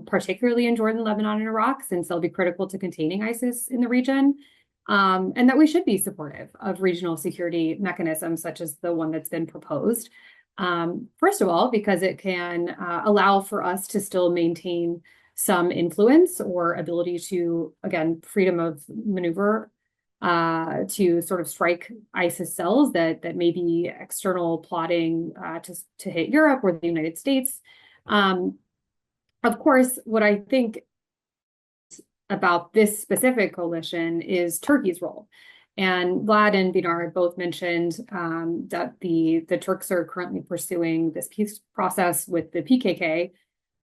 S4: particularly in Jordan, Lebanon, and Iraq, since they'll be critical to containing ISIS in the region. And that we should be supportive of regional security mechanisms such as the one that's been proposed. First of all, because it can allow for us to still maintain some influence or ability to, again, freedom of maneuver to sort of strike ISIS cells that may be external plotting to hit Europe or the United States. Of course, what I think about this specific coalition is Turkey's role. And Vlad and Dinar both mentioned that the Turks are currently pursuing this peace process with the PKK,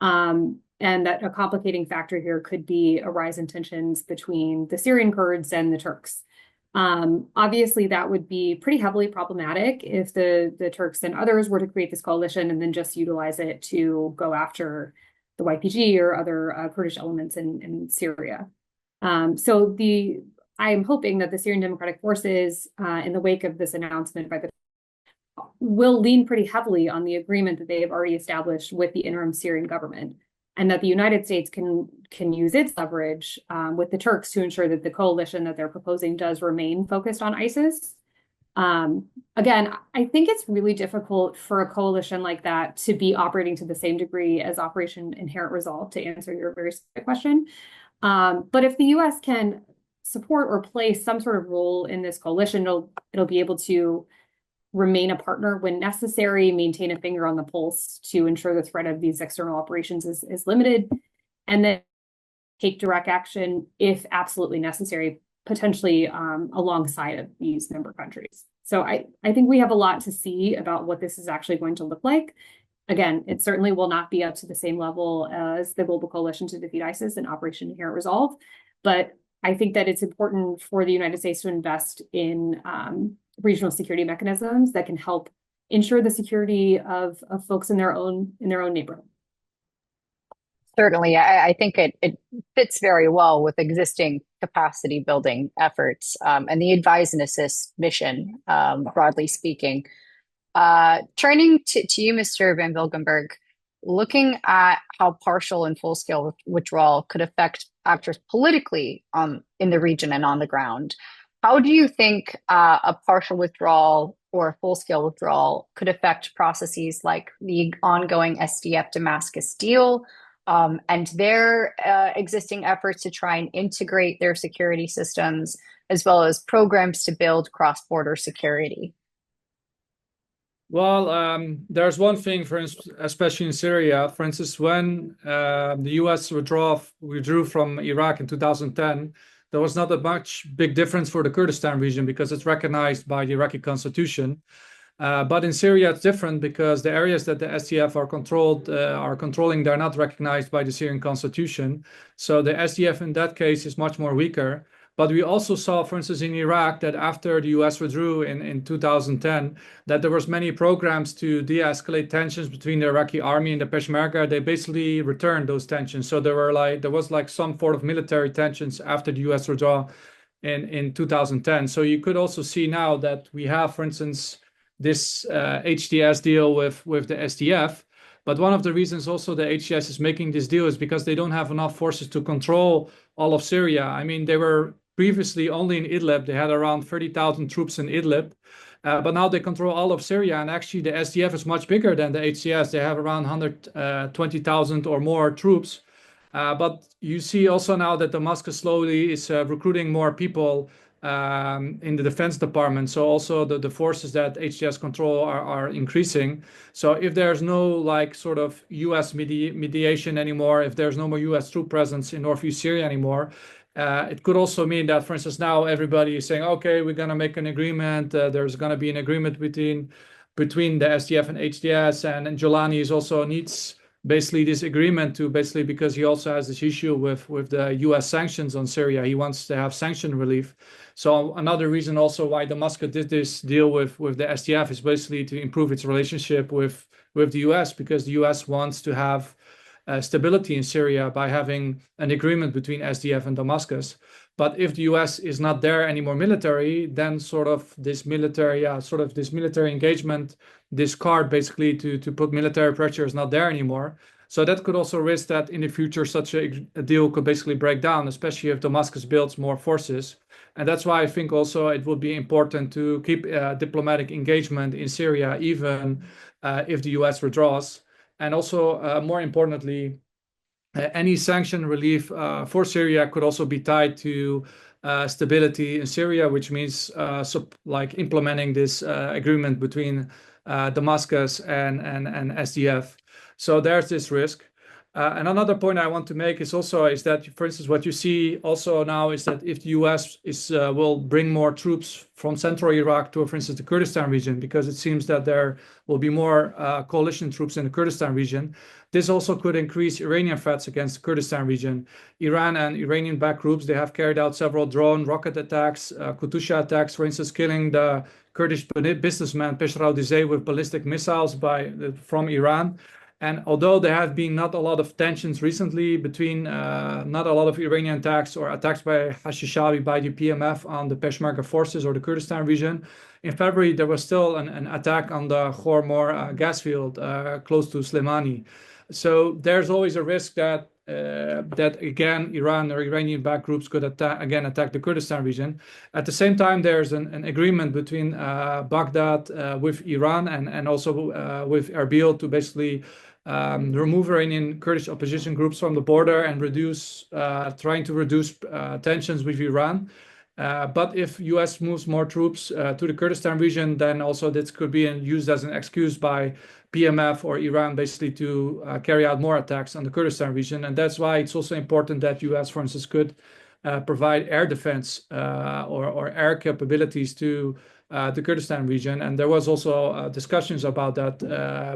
S4: and that a complicating factor here could be a rise in tensions between the Syrian Kurds and the Turks. Obviously, that would be pretty heavily problematic if the Turks and others were to create this coalition and then just utilize it to go after the YPG or other Kurdish elements in Syria. So I am hoping that the Syrian Democratic Forces, in the wake of this announcement by the will lean pretty heavily on the agreement that they have already established with the interim Syrian government, and that the United States can use its leverage with the Turks to ensure that the coalition that they're proposing does remain focused on ISIS. Again, I think it's really difficult for a coalition like that to be operating to the same degree as Operation Inherent Resolve, to answer your very specific question. But if the U.S. can support or play some sort of role in this coalition, it'll be able to remain a partner when necessary, maintain a finger on the pulse to ensure the threat of these external operations is limited, and then take direct action if absolutely necessary, potentially alongside of these member countries. So I think we have a lot to see about what this is actually going to look like. Again, it certainly will not be up to the same level as the global coalition to defeat ISIS and Operation Inherent Resolve, but I think that it's important for the United States to invest in regional security mechanisms that can help ensure the security of folks in their own neighborhood.
S1: Certainly, I think it fits very well with existing capacity building efforts and the advise and assist mission, broadly speaking. Turning to you, Mr. Van Wilgenberg, looking at how partial and full-scale withdrawal could affect actors politically in the region and on the ground, how do you think a partial withdrawal or a full-scale withdrawal could affect processes like the ongoing SDF Damascus deal and their existing efforts to try and integrate their security systems, as well as programs to build cross-border security?
S5: Well, there's one thing, for instance, especially in Syria, for instance, when the US withdrew from Iraq in 2010, there was not a big difference for the Kurdistan region because it's recognized by the Iraqi constitution. But in Syria, it's different because the areas that the SDF are controlling, they're not recognized by the Syrian constitution. So the SDF in that case is much more weaker. But we also saw, for instance, in Iraq, that after the US withdrew in 2010, that there was many programs to de-escalate tensions between the Iraqi army and the Peshmerga. They basically returned those tensions. So there was like some sort of military tensions after the US withdrawal in 2010. So you could also see now that we have, for instance, this HTS deal with the SDF. But one of the reasons also the HTS is making this deal is because they don't have enough forces to control all of Syria. I mean, they were previously only in Idlib. They had around 30,000 troops in Idlib. But now they control all of Syria. And actually, the SDF is much bigger than the HTS. They have around 120,000 or more troops. But you see also now that Damascus slowly is recruiting more people in the Defense Department. So also the forces that HTS control are increasing. So if there's no like sort of US mediation anymore, if there's no more US troop presence in northeast Syria anymore, it could also mean that, for instance, now everybody is saying, okay, we're going to make an agreement. There's going to be an agreement between the SDF and HTS, and Jolani is also needs basically this agreement to basically, because he also has this issue with the US sanctions on Syria. He wants to have sanction relief. So another reason also why Damascus did this deal with the SDF is basically to improve its relationship with the US, because the US wants to have stability in Syria by having an agreement between SDF and Damascus. But if the US is not there anymore military, then sort of this military engagement, this card basically to put military pressure is not there anymore. So that could also risk that in the future such a deal could basically break down, especially if Damascus builds more forces. And that's why I think also it would be important to keep diplomatic engagement in Syria, even if the US withdraws. And also, more importantly, any sanction relief for Syria could also be tied to stability in Syria, which means like implementing this agreement between Damascus and SDF. So there's this risk. And another point I want to make is that, for instance, what you see also now is that if the US will bring more troops from central Iraq to, for instance, the Kurdistan region, because it seems that there will be more coalition troops in the Kurdistan region, this also could increase Iranian threats against the Kurdistan region. Iran and Iranian-backed groups, they have carried out several drone rocket attacks, Katyusha attacks, for instance, killing the Kurdish businessman Peshrau Dizeh with ballistic missiles from Iran. And although there have been not a lot of tensions recently between not a lot of Iranian attacks or attacks by Hashishabi by the PMF on the Peshmerga forces or the Kurdistan region, in February there was still an attack on the Khor gas field close to Slemani. So there's always a risk that again Iran or Iranian-backed groups could attack the Kurdistan region. At the same time, there's an agreement between Baghdad with Iran and also with Erbil to basically remove Iranian Kurdish opposition groups from the border and trying to reduce tensions with Iran. But if US moves more troops to the Kurdistan region, then also this could be used as an excuse by PMF or Iran basically to carry out more attacks on the Kurdistan region. And that's why it's also important that US, for instance, could provide air defense or air capabilities to the Kurdistan region. And there was also discussions about that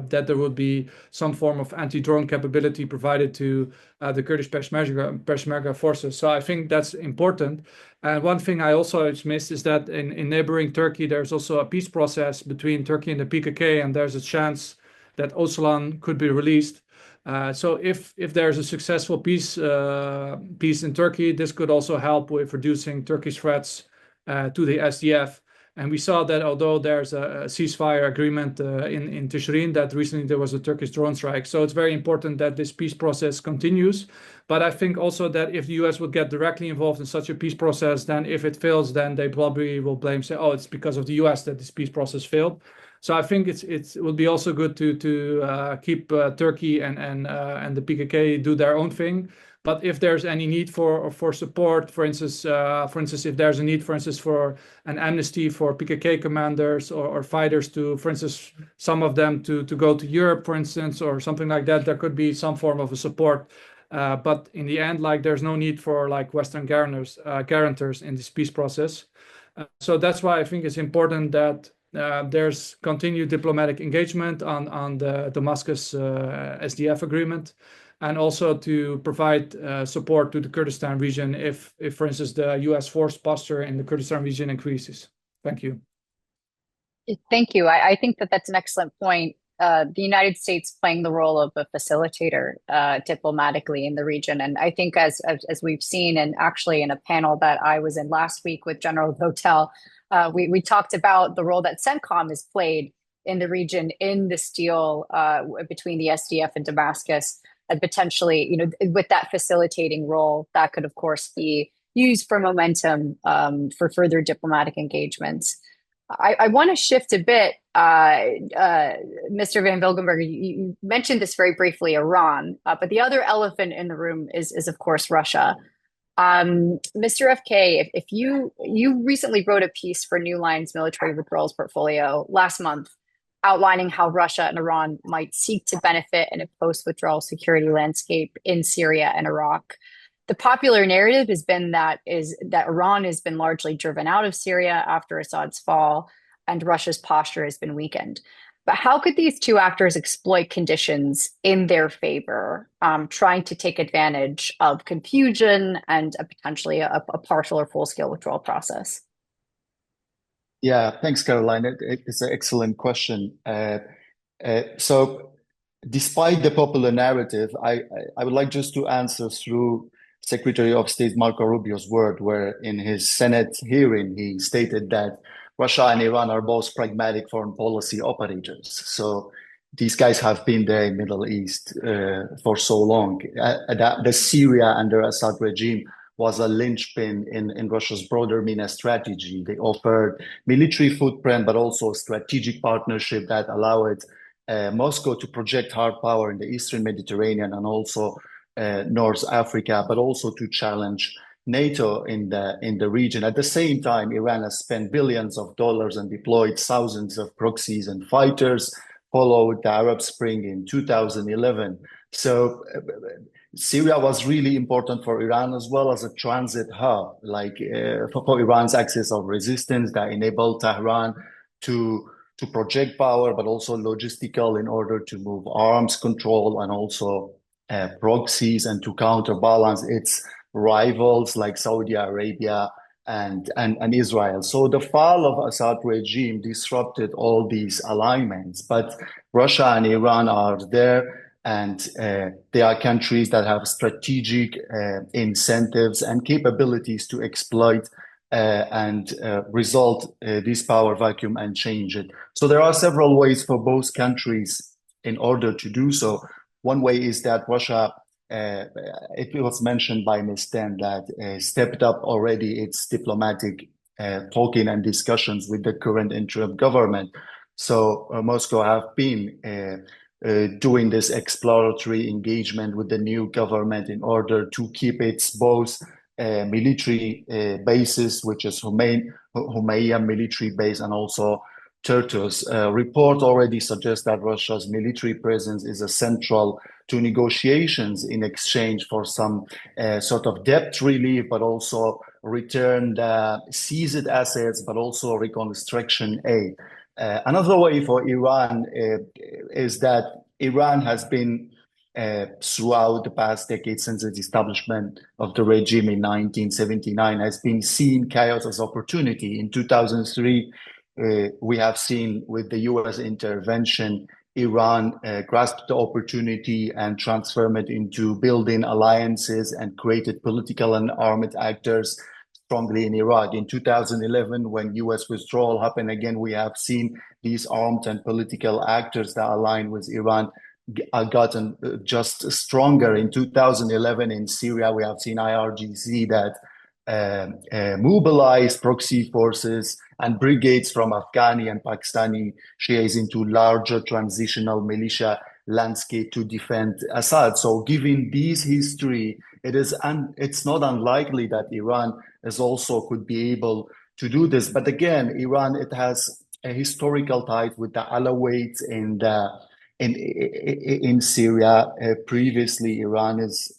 S5: there would be some form of anti-drone capability provided to the Kurdish Peshmerga forces. So I think that's important. And one thing I also missed is that in neighboring Turkey, there's also a peace process between Turkey and the PKK, and there's a chance that Öcalan could be released. So if there's a successful peace in Turkey, this could also help with reducing Turkish threats to the SDF. And we saw that although there's a ceasefire agreement in Tishrin, that recently there was a Turkish drone strike. So it's very important that this peace process continues. But I think also that if the US would get directly involved in such a peace process, then if it fails, then they probably will say, oh, it's because of the US that this peace process failed. So I think it would be also good to keep Turkey and the PKK do their own thing, But if there's any need for support, for instance, if there's a need, for instance, for an amnesty for PKK commanders or fighters to, for instance, some of them to go to Europe, for instance, or something like that, there could be some form of a support. But in the end, like there's no need for like Western guarantors in this peace process. So that's why I think it's important that there's continued diplomatic engagement on the Damascus SDF agreement, and also to provide support to the Kurdistan region if, for instance, the U.S. force posture in the Kurdistan region increases. Thank you.
S1: Thank you. I think that that's an excellent point. The United States playing the role of a facilitator diplomatically in the region. And I think as we've seen, and actually in a panel that I was in last week with General Votel, we talked about the role that CENTCOM has played in the region in this deal between the SDF and Damascus. And potentially, with that facilitating role, that could, of course, be used for momentum for further diplomatic engagements. I want to shift a bit. Mr. Van Vilgenberg, you mentioned this very briefly, Iran, but the other elephant in the room is of course, Russia. Mr. FK, if you recently wrote a piece for New Line's military withdrawals portfolio last month, outlining how Russia and Iran might seek to benefit in a post-withdrawal security landscape in Syria and Iraq. The popular narrative has been that Iran has been largely driven out of Syria after Assad's fall, and Russia's posture has been weakened. But how could these two actors exploit conditions in their favor, trying to take advantage of confusion and potentially a partial or full-scale withdrawal process?
S6: Yeah, thanks, Caroline. It's an excellent question. So despite the popular narrative, I would like just to answer through Secretary of State Marco Rubio's word, where in his Senate hearing, he stated that Russia and Iran are both pragmatic foreign policy operators. So these guys have been there in Middle East for so long. The Syria under Assad regime was a linchpin in Russia's broader MENA strategy. They offered military footprint, but also strategic partnership that allowed Moscow to project hard power in the Eastern Mediterranean and also North Africa, but also to challenge NATO in the region. At the same time, Iran has spent billions of dollars and deployed thousands of proxies and fighters, followed the Arab Spring in 2011. So Syria was really important for Iran as well as a transit hub, like for Iran's axis of resistance that enabled Tehran to project power, but also logistical in order to move arms control and also proxies and to counterbalance its rivals like Saudi Arabia and Israel. So the fall of Assad regime disrupted all these alignments, but Russia and Iran are there, and they are countries that have strategic incentives and capabilities to exploit and result this power vacuum and change it. So there are several ways for both countries in order to do so. One way is that Russia, it was mentioned by Ms. Dent, that stepped up already its diplomatic talking and discussions with the current interim government. So Moscow have been doing this exploratory engagement with the new government in order to keep its both military bases, which is Humayya military base, and also Turtus. Report already suggests that Russia's military presence is essential to negotiations in exchange for some sort of debt relief, but also return the seized assets, but also reconstruction aid. Another way for Iran is that Iran has been throughout the past decade since the establishment of the regime in 1979 has been seeing chaos as opportunity. In 2003, we have seen with the US intervention, Iran grasped the opportunity and transformed it into building alliances and created political and armed actors strongly in Iraq. In 2011, when US withdrawal happened again, we have seen these armed and political actors that align with Iran gotten just stronger. In 2011 in Syria, we have seen IRGC that mobilized proxy forces and brigades from Afghani and Pakistani Shias into larger transitional militia landscape to defend Assad. So given this history, it's not unlikely that Iran is also could be able to do this. But again, Iran, it has a historical tie with the Alawites in Syria. Previously, Iran's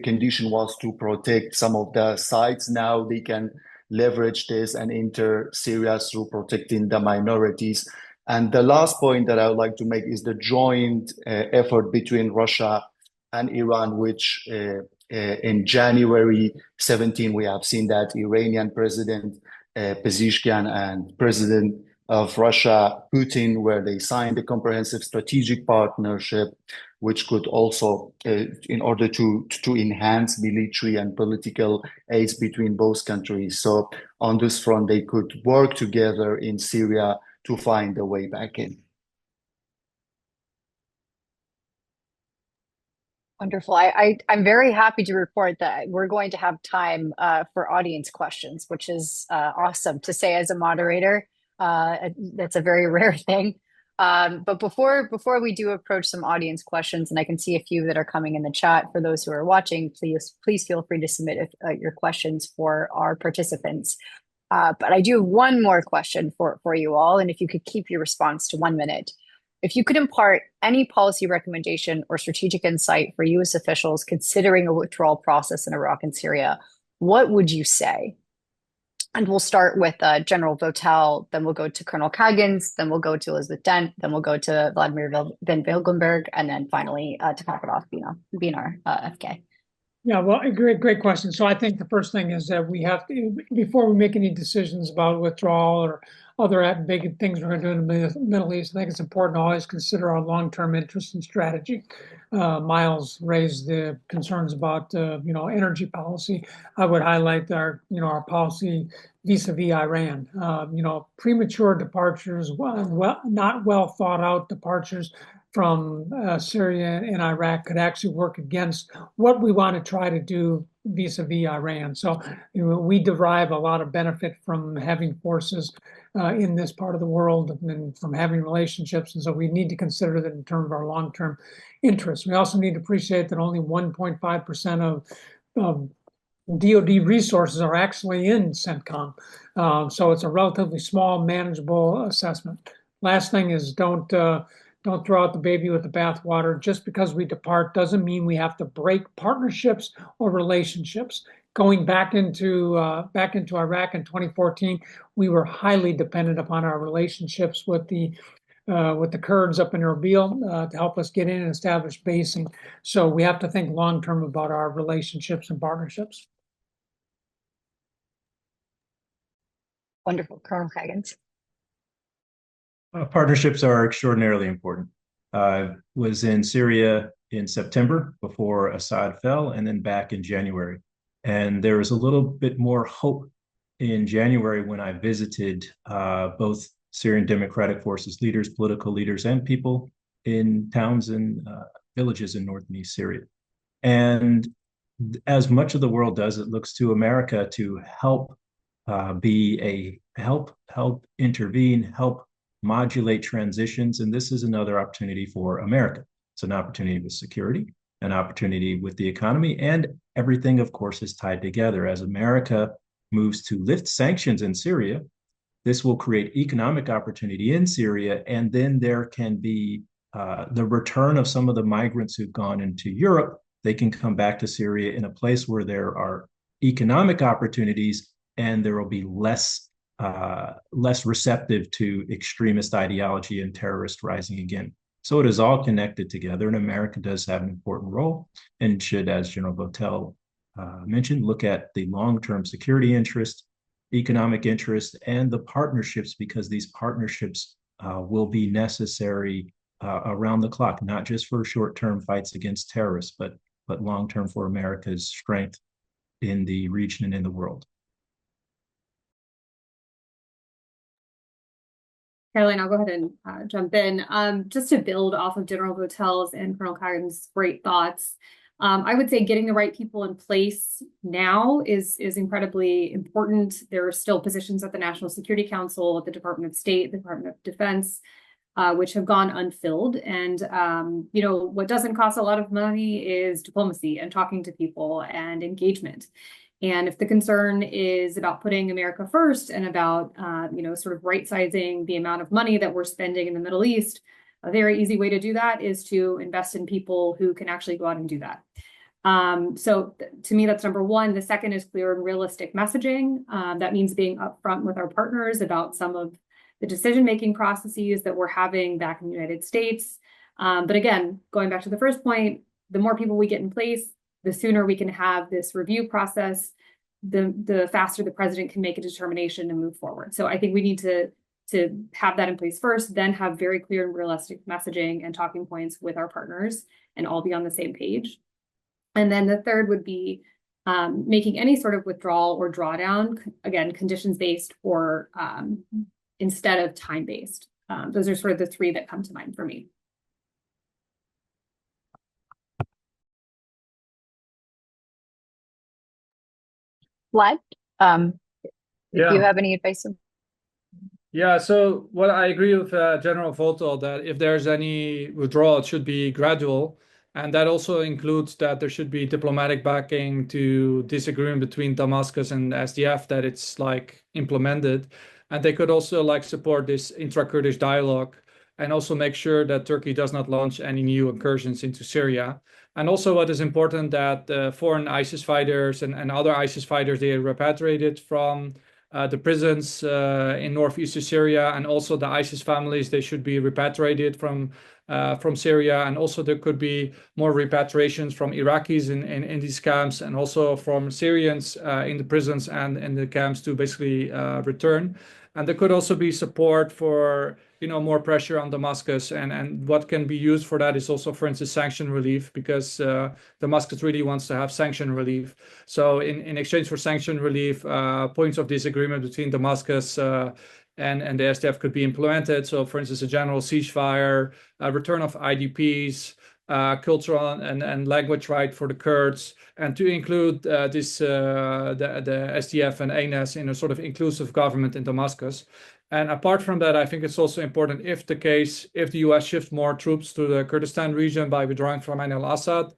S6: condition was to protect some of the sites. Now they can leverage this and enter Syria through protecting the minorities. And the last point that I would like to make is the joint effort between Russia and Iran, which in January 17, we have seen that Iranian President Pezeshkian and President of Russia, Putin, where they signed a comprehensive strategic partnership, which could also, in order to enhance military and political aids between both countries. So on this front, they could work together in Syria to find a way back in.
S1: Wonderful. I'm very happy to report that we're going to have time for audience questions, which is awesome to say as a moderator. That's a very rare thing. But before we do approach some audience questions, and I can see a few that are coming in the chat for those who are watching, please feel free to submit your questions for our participants. But I do have one more question for you all, and if you could keep your response to 1 minute. If you could impart any policy recommendation or strategic insight for U.S. officials considering a withdrawal process in Iraq and Syria, what would you say? And we'll start with General Votel, then we'll go to Colonel Caggins, then we'll go to Elizabeth Dent, then we'll go to Vladimir Van Vilgenberg, and then finally to cap it off, Benar, FK.
S2: Yeah, well, great question. So I think the first thing is that we have to, before we make any decisions about withdrawal or other big things we're going to do in the Middle East, I think it's important to always consider our long-term interest and strategy. Myles raised the concerns about, energy policy. I would highlight our policy vis-a-vis Iran. Premature departures, not well thought out departures from Syria and Iraq could actually work against what we want to try to do vis-a-vis Iran. So we derive a lot of benefit from having forces in this part of the world and from having relationships. And so we need to consider that in terms of our long-term interests. We also need to appreciate that only 1.5% of DoD resources are actually in CENTCOM. So it's a relatively small, manageable assessment. Last thing is don't throw out the baby with the bathwater. Just because we depart doesn't mean we have to break partnerships or relationships. Going back into Iraq in 2014, we were highly dependent upon our relationships with the Kurds up in Erbil to help us get in and establish basing. So we have to think long term about our relationships and partnerships.
S1: Wonderful, Colonel Caggins.
S3: Partnerships are extraordinarily important. I was in Syria in September before Assad fell, and then back in January. And there was a little bit more hope in January when I visited both Syrian Democratic Forces leaders, political leaders, and people in towns and villages in north and east Syria. And as much of the world does, it looks to America to help help intervene, help modulate transitions. And this is another opportunity for America. It's an opportunity with security, an opportunity with the economy, and everything, of course, is tied together. As America moves to lift sanctions in Syria, this will create economic opportunity in Syria, and then there can be the return of some of the migrants who've gone into Europe. They can come back to Syria in a place where there are economic opportunities, and there will be less receptive to extremist ideology and terrorist rising again. So it is all connected together, and America does have an important role and should, as General Votel mentioned, look at the long-term security interest, economic interest, and the partnerships, because these partnerships will be necessary around the clock, not just for short-term fights against terrorists, but long-term for America's strength in the region and in the world.
S4: Caroline, I'll go ahead and jump in. Just to build off of General Votel's and Colonel Caggins' great thoughts, I would say getting the right people in place now is incredibly important. There are still positions at the National Security Council, at the Department of State, the Department of Defense, which have gone unfilled. And, you know, what doesn't cost a lot of money is diplomacy and talking to people and engagement. And if the concern is about putting America first and about, you know, sort of right-sizing the amount of money that we're spending in the Middle East, a very easy way to do that is to invest in people who can actually go out and do that. So to me, that's number one. The second is clear and realistic messaging. That means being upfront with our partners about some of the decision-making processes that we're having back in the United States. But again, going back to the first point, the more people we get in place, the sooner we can have this review process, the faster the president can make a determination to move forward. So I think we need to have that in place first, then have very clear and realistic messaging and talking points with our partners and all be on the same page. And then the third would be making any sort of withdrawal or drawdown, again, conditions-based or instead of time-based. Those are sort of the three that come to mind for me.
S1: Vlad,
S5: Yeah.
S1: do you have any advice?
S5: Yeah, so what I agree with General Votel that if there's any withdrawal, it should be gradual. And that also includes that there should be diplomatic backing to disagreement between Damascus and SDF, that it's like implemented. And they could also like support this intra-Kurdish dialogue and also make sure that Turkey does not launch any new incursions into Syria. And also what is important that foreign ISIS fighters and other ISIS fighters, they are repatriated from the prisons in northeastern Syria, and also the ISIS families, they should be repatriated from Syria. And also there could be more repatriations from Iraqis in these camps, and also from Syrians in the prisons and in the camps to basically return. And there could also be support for, you know, more pressure on Damascus, and what can be used for that is also, for instance, sanction relief, because Damascus really wants to have sanction relief. So in exchange for sanction relief, points of disagreement between Damascus and the SDF could be implemented. So, for instance, a general ceasefire, return of IDPs, cultural and language right for the Kurds, and to include the SDF and ANAS in a sort of inclusive government in Damascus. And apart from that, I think it's also important if the US shifts more troops to the Kurdistan region by withdrawing from al-Assad,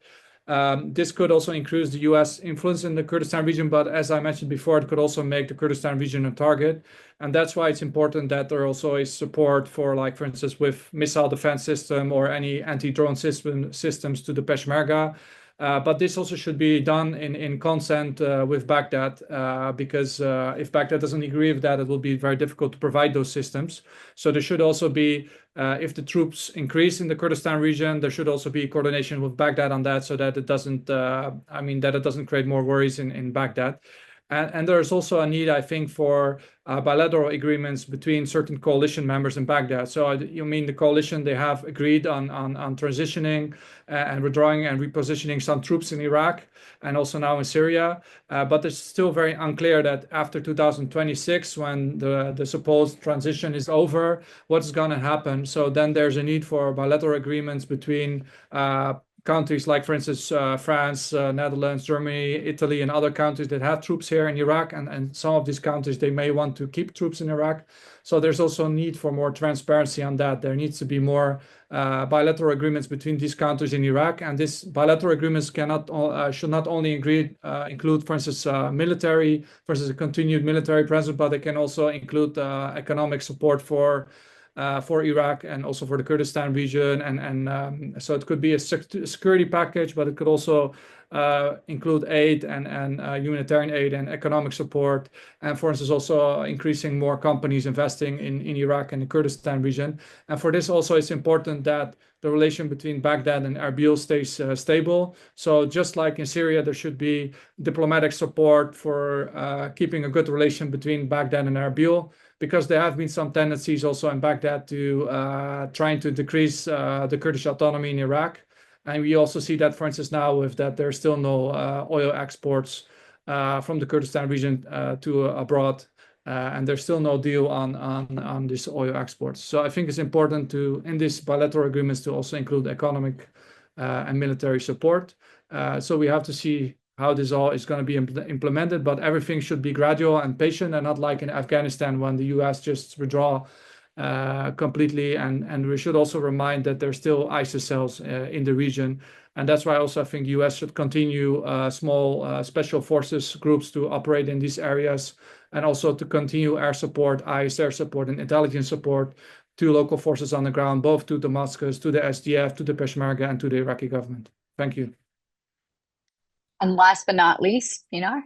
S5: this could also increase the US influence in the Kurdistan region. But as I mentioned before, it could also make the Kurdistan region a target. And that's why it's important that there also is support for, like, for instance, with missile defense system or any anti-drone systems to the Peshmerga. But this also should be done in consent with Baghdad, because if Baghdad doesn't agree with that, it will be very difficult to provide those systems. So there should also be, if the troops increase in the Kurdistan region, there should also be coordination with Baghdad on that, so that it doesn't, that it doesn't create more worries in Baghdad. And there's also a need, I think, for bilateral agreements between certain coalition members in Baghdad. So you mean the coalition, they have agreed on transitioning and withdrawing and repositioning some troops in Iraq and also now in Syria. But it's still very unclear that after 2026, when the supposed transition is over, what's going to happen. So then there's a need for bilateral agreements between countries like, for instance, France, Netherlands, Germany, Italy, and other countries that have troops here in Iraq. And some of these countries, they may want to keep troops in Iraq. So there's also a need for more transparency on that. There needs to be more bilateral agreements between these countries in Iraq. And these bilateral agreements should not only include, for instance, military, for instance, a continued military presence, but they can also include economic support for Iraq and also for the Kurdistan region. And so it could be a security package, but it could also include aid and humanitarian aid and economic support. And for instance, also increasing more companies investing in Iraq and the Kurdistan region. And for this also, it's important that the relation between Baghdad and Erbil stays stable. So just like in Syria, there should be diplomatic support for keeping a good relation between Baghdad and Erbil, because there have been some tendencies also in Baghdad to trying to decrease the Kurdish autonomy in Iraq. And we also see that, for instance, now with that there's still no oil exports from the Kurdistan region to abroad, and there's still no deal on this oil exports. So I think it's important to, in these bilateral agreements, to also include economic and military support. So we have to see how this all is going to be implemented, but everything should be gradual and patient, and not like in Afghanistan when the US just withdraw completely. And we should also remind that there's still ISIS cells in the region. And that's why also I think the US should continue small special forces groups to operate in these areas, and also to continue air support, ICE air support, and intelligence support to local forces on the ground, both to Damascus, to the SDF, to the Peshmerga, and to the Iraqi government. Thank you.
S1: And last but not least, Pinar.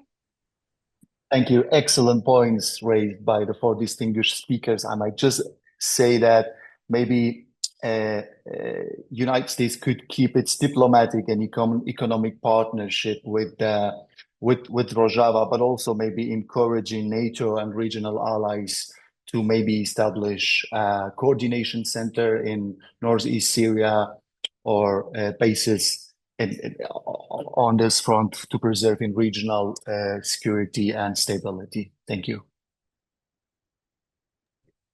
S6: Thank you. Excellent points raised by the four distinguished speakers. I might just say that maybe United States could keep its diplomatic and economic partnership with Rojava, but also maybe encouraging NATO and regional allies to maybe establish a coordination center in northeast Syria, or bases on this front to preserving regional security and stability. Thank you.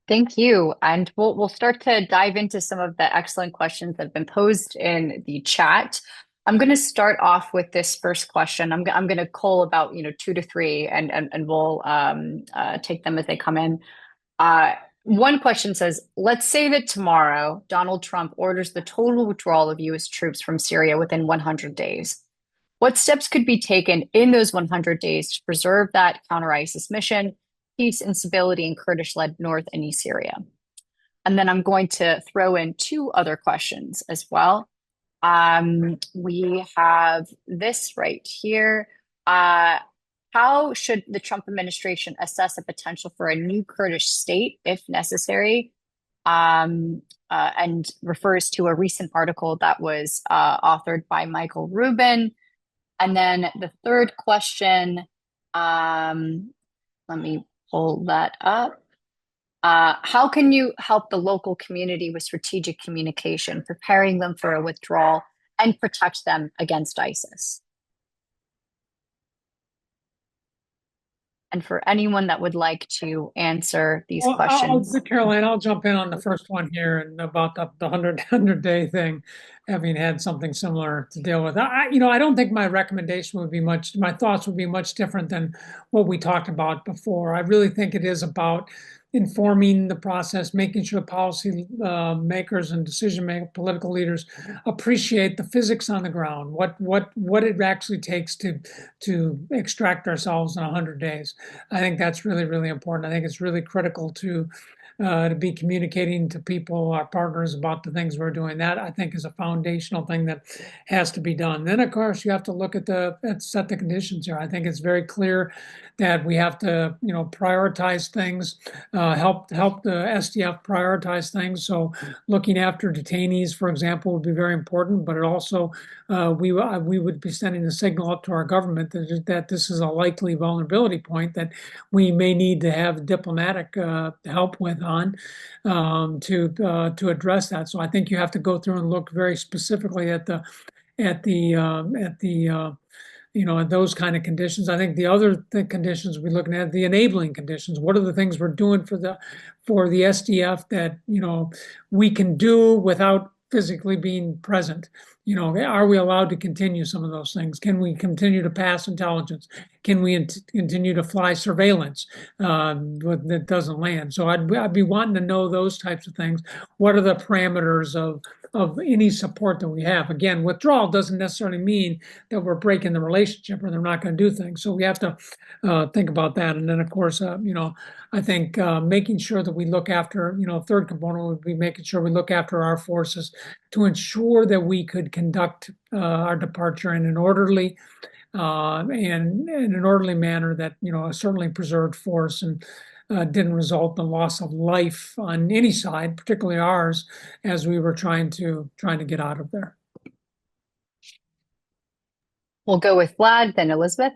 S1: Thank you. And we'll start to dive into some of the excellent questions that have been posed in the chat. I'm going to start off with this first question. I'm going to call about 2 to 3, and we'll take them as they come in. One question says, let's say that tomorrow Donald Trump orders the total withdrawal of U.S. troops from Syria within 100 days. What steps could be taken in those 100 days to preserve that counter-ISIS mission, peace and stability in Kurdish-led North and East Syria? And then I'm going to throw in 2 other questions as well. We have this right here. How should the Trump administration assess the potential for a new Kurdish state, if necessary? And refers to a recent article that was authored by Michael Rubin. And then the third question, let me pull that up. How can you help the local community with strategic communication, preparing them for a withdrawal and protect them against ISIS? And for anyone that would like to answer these questions.
S2: Caroline, I'll jump in on the first one here, and about the 100-day thing, having had something similar to deal with. I don't think my recommendation would be my thoughts would be much different than what we talked about before. I really think it is about informing the process, making sure policy makers and decision makers, political leaders appreciate the physics on the ground, what it actually takes to extract ourselves in 100 days. I think that's really, really important. I think it's really critical to be communicating to people, our partners, about the things we're doing. That, I think, is a foundational thing that has to be done. Then, of course, you have to look at set the conditions here. I think it's very clear that we have to, prioritize things, help the SDF prioritize things. So looking after detainees, for example, would be very important, but it also, we would be sending a signal up to our government that this is a likely vulnerability point that we may need to have diplomatic help with to address that. So I think you have to go through and look very specifically at those kind of conditions. I think the other conditions we're looking at, the enabling conditions. What are the things we're doing for the SDF that we can do without physically being present? Are we allowed to continue some of those things? Can we continue to pass intelligence? Can we continue to fly surveillance that doesn't land? So I'd be wanting to know those types of things. What are the parameters of any support that we have? Again, withdrawal doesn't necessarily mean that we're breaking the relationship or they're not going to do things. So we have to think about that. And then, of course, I think making sure that we look after, third component would be making sure we look after our forces to ensure that we could conduct our departure in an orderly manner that certainly preserved force and didn't result in the loss of life on any side, particularly ours, as we were trying to get out of there.
S1: We'll go with Vlad, then Elizabeth.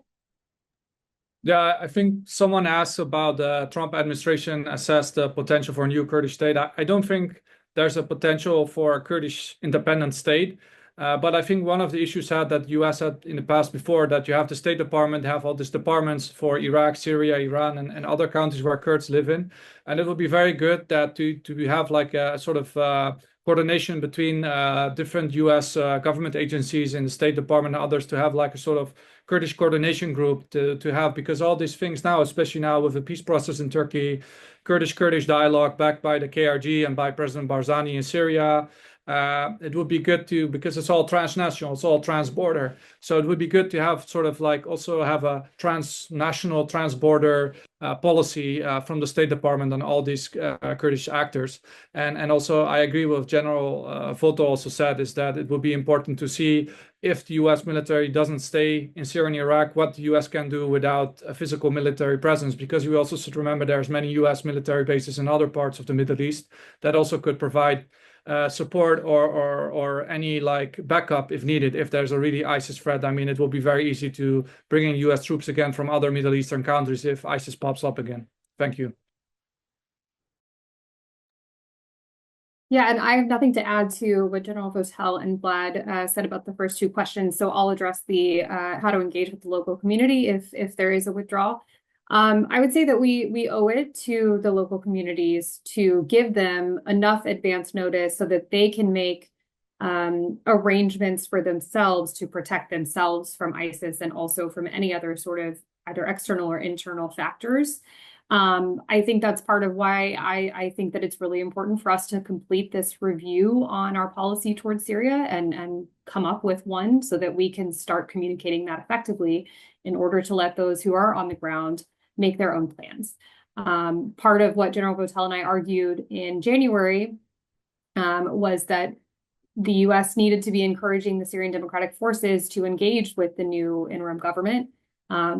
S5: Yeah, I think someone asked about the Trump administration assess the potential for a new Kurdish state. I don't think there's a potential for a Kurdish independent state. But I think one of the issues that the US had in the past before, that you have the State Department, have all these departments for Iraq, Syria, Iran, and other countries where Kurds live in. And it would be very good that to have like a sort of coordination between different US government agencies in the State Department and others, to have like a sort of Kurdish coordination group to have, because all these things now, especially now with the peace process in Turkey, Kurdish dialogue backed by the KRG and by President Barzani in Syria. It would be good to, because it's all transnational, it's all transborder. So it would be good to have sort of like also have a transnational, transborder policy from the State Department and all these Kurdish actors. And also I agree with General Votel also said is that it would be important to see if the US military doesn't stay in Syria and Iraq, what the US can do without a physical military presence, because we also should remember there's many US military bases in other parts of the Middle East that also could provide support or any like backup if needed, if there's a really ISIS threat. I mean, it will be very easy to bring in US troops again from other Middle Eastern countries if ISIS pops up again. Thank you.
S4: Yeah, and I have nothing to add to what General Votel and Vlad said about the first two questions. So I'll address the how to engage with the local community if there is a withdrawal. I would say that we owe it to the local communities to give them enough advance notice so that they can make arrangements for themselves to protect themselves from ISIS and also from any other sort of either external or internal factors. I think that's part of why I think that it's really important for us to complete this review on our policy towards Syria and come up with one so that we can start communicating that effectively in order to let those who are on the ground make their own plans. Part of what General Votel and I argued in January was that the US needed to be encouraging the Syrian Democratic Forces to engage with the new interim government.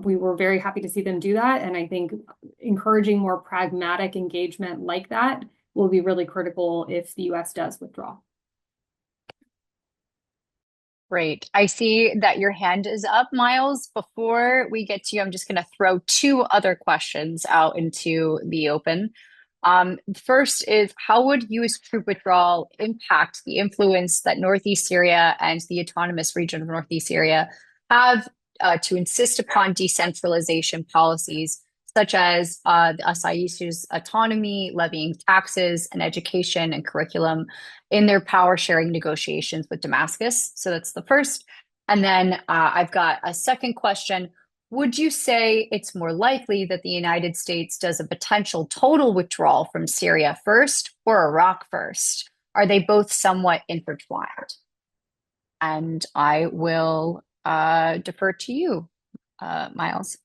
S4: We were very happy to see them do that. And I think encouraging more pragmatic engagement like that will be really critical if the US does withdraw.
S1: Great. I see that your hand is up, Myles. Before we get to you, I'm just going to throw two other questions out into the open. First is, how would U.S. troop withdrawal impact the influence that Northeast Syria and the autonomous region of Northeast Syria have to insist upon decentralization policies, such as the Asayish's autonomy, levying taxes and education and curriculum in their power sharing negotiations with Damascus? So that's the first. And then I've got a second question. Would you say it's more likely that the United States does a potential total withdrawal from Syria first or Iraq first? Are they both somewhat intertwined? And I will defer to you, Myles.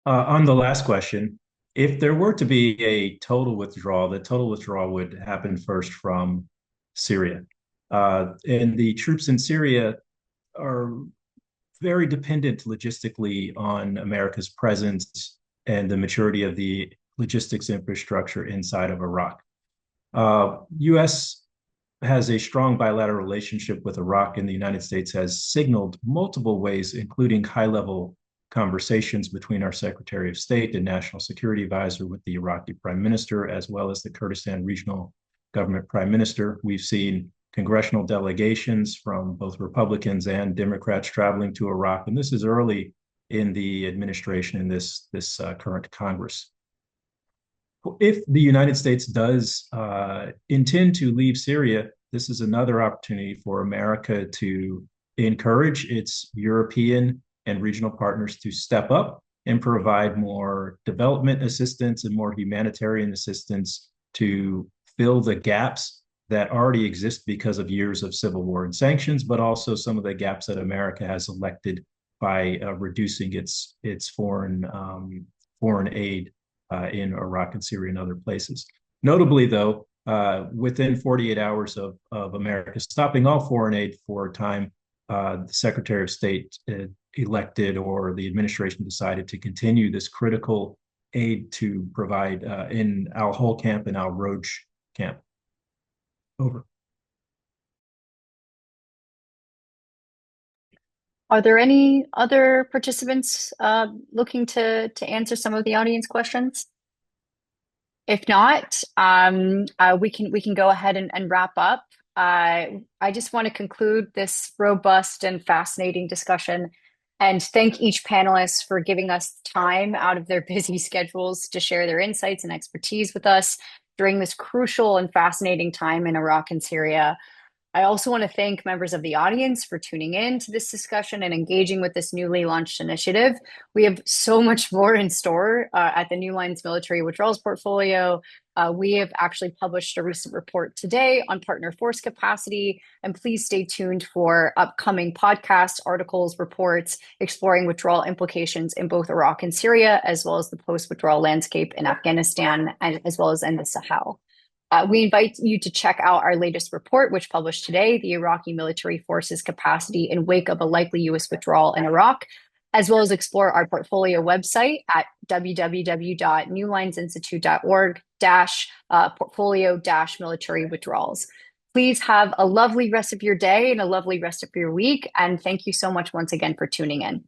S3: On the last question, if there were to be a total withdrawal, the total withdrawal would happen first from Syria. And the troops in Syria are very dependent logistically on America's presence and the maturity of the logistics infrastructure inside of Iraq. U.S. has a strong bilateral relationship with Iraq, and the United States has signaled multiple ways, including high-level conversations between our Secretary of State and National Security Advisor with the Iraqi Prime Minister, as well as the Kurdistan Regional Government Prime Minister. We've seen congressional delegations from both Republicans and Democrats traveling to Iraq, and this is early in the administration in this current Congress. If the United States does intend to leave Syria, this is another opportunity for America to encourage its European and regional partners to step up and provide more development assistance and more humanitarian assistance to fill the gaps that already exist because of years of civil war and sanctions, but also some of the gaps that America has elected by reducing its foreign aid in Iraq and Syria and other places. Notably, though, within 48 hours of America stopping all foreign aid for a time, the Secretary of State elected, or the administration decided, to continue this critical aid to provide in Al Hol camp and Al Roj camp. Over.
S1: Are there any other participants looking to answer some of the audience questions? If not, we can go ahead and wrap up. I just want to conclude this robust and fascinating discussion and thank each panelist for giving us time out of their busy schedules to share their insights and expertise with us during this crucial and fascinating time in Iraq and Syria. I also want to thank members of the audience for tuning in to this discussion and engaging with this newly launched initiative. We have so much more in store at the New Lines Military Withdrawals portfolio. We have actually published a recent report today on partner force capacity, and please stay tuned for upcoming podcasts, articles, reports exploring withdrawal implications in both Iraq and Syria, as well as the post-withdrawal landscape in Afghanistan, and as well as in the Sahel. We invite you to check out our latest report, which published today, the Iraqi military forces capacity in wake of a likely U.S. withdrawal in Iraq, as well as explore our portfolio website at www.newlinesinstitute.org/portfolio-military withdrawals. Please have a lovely rest of your day and a lovely rest of your week. And thank you so much once again for tuning in.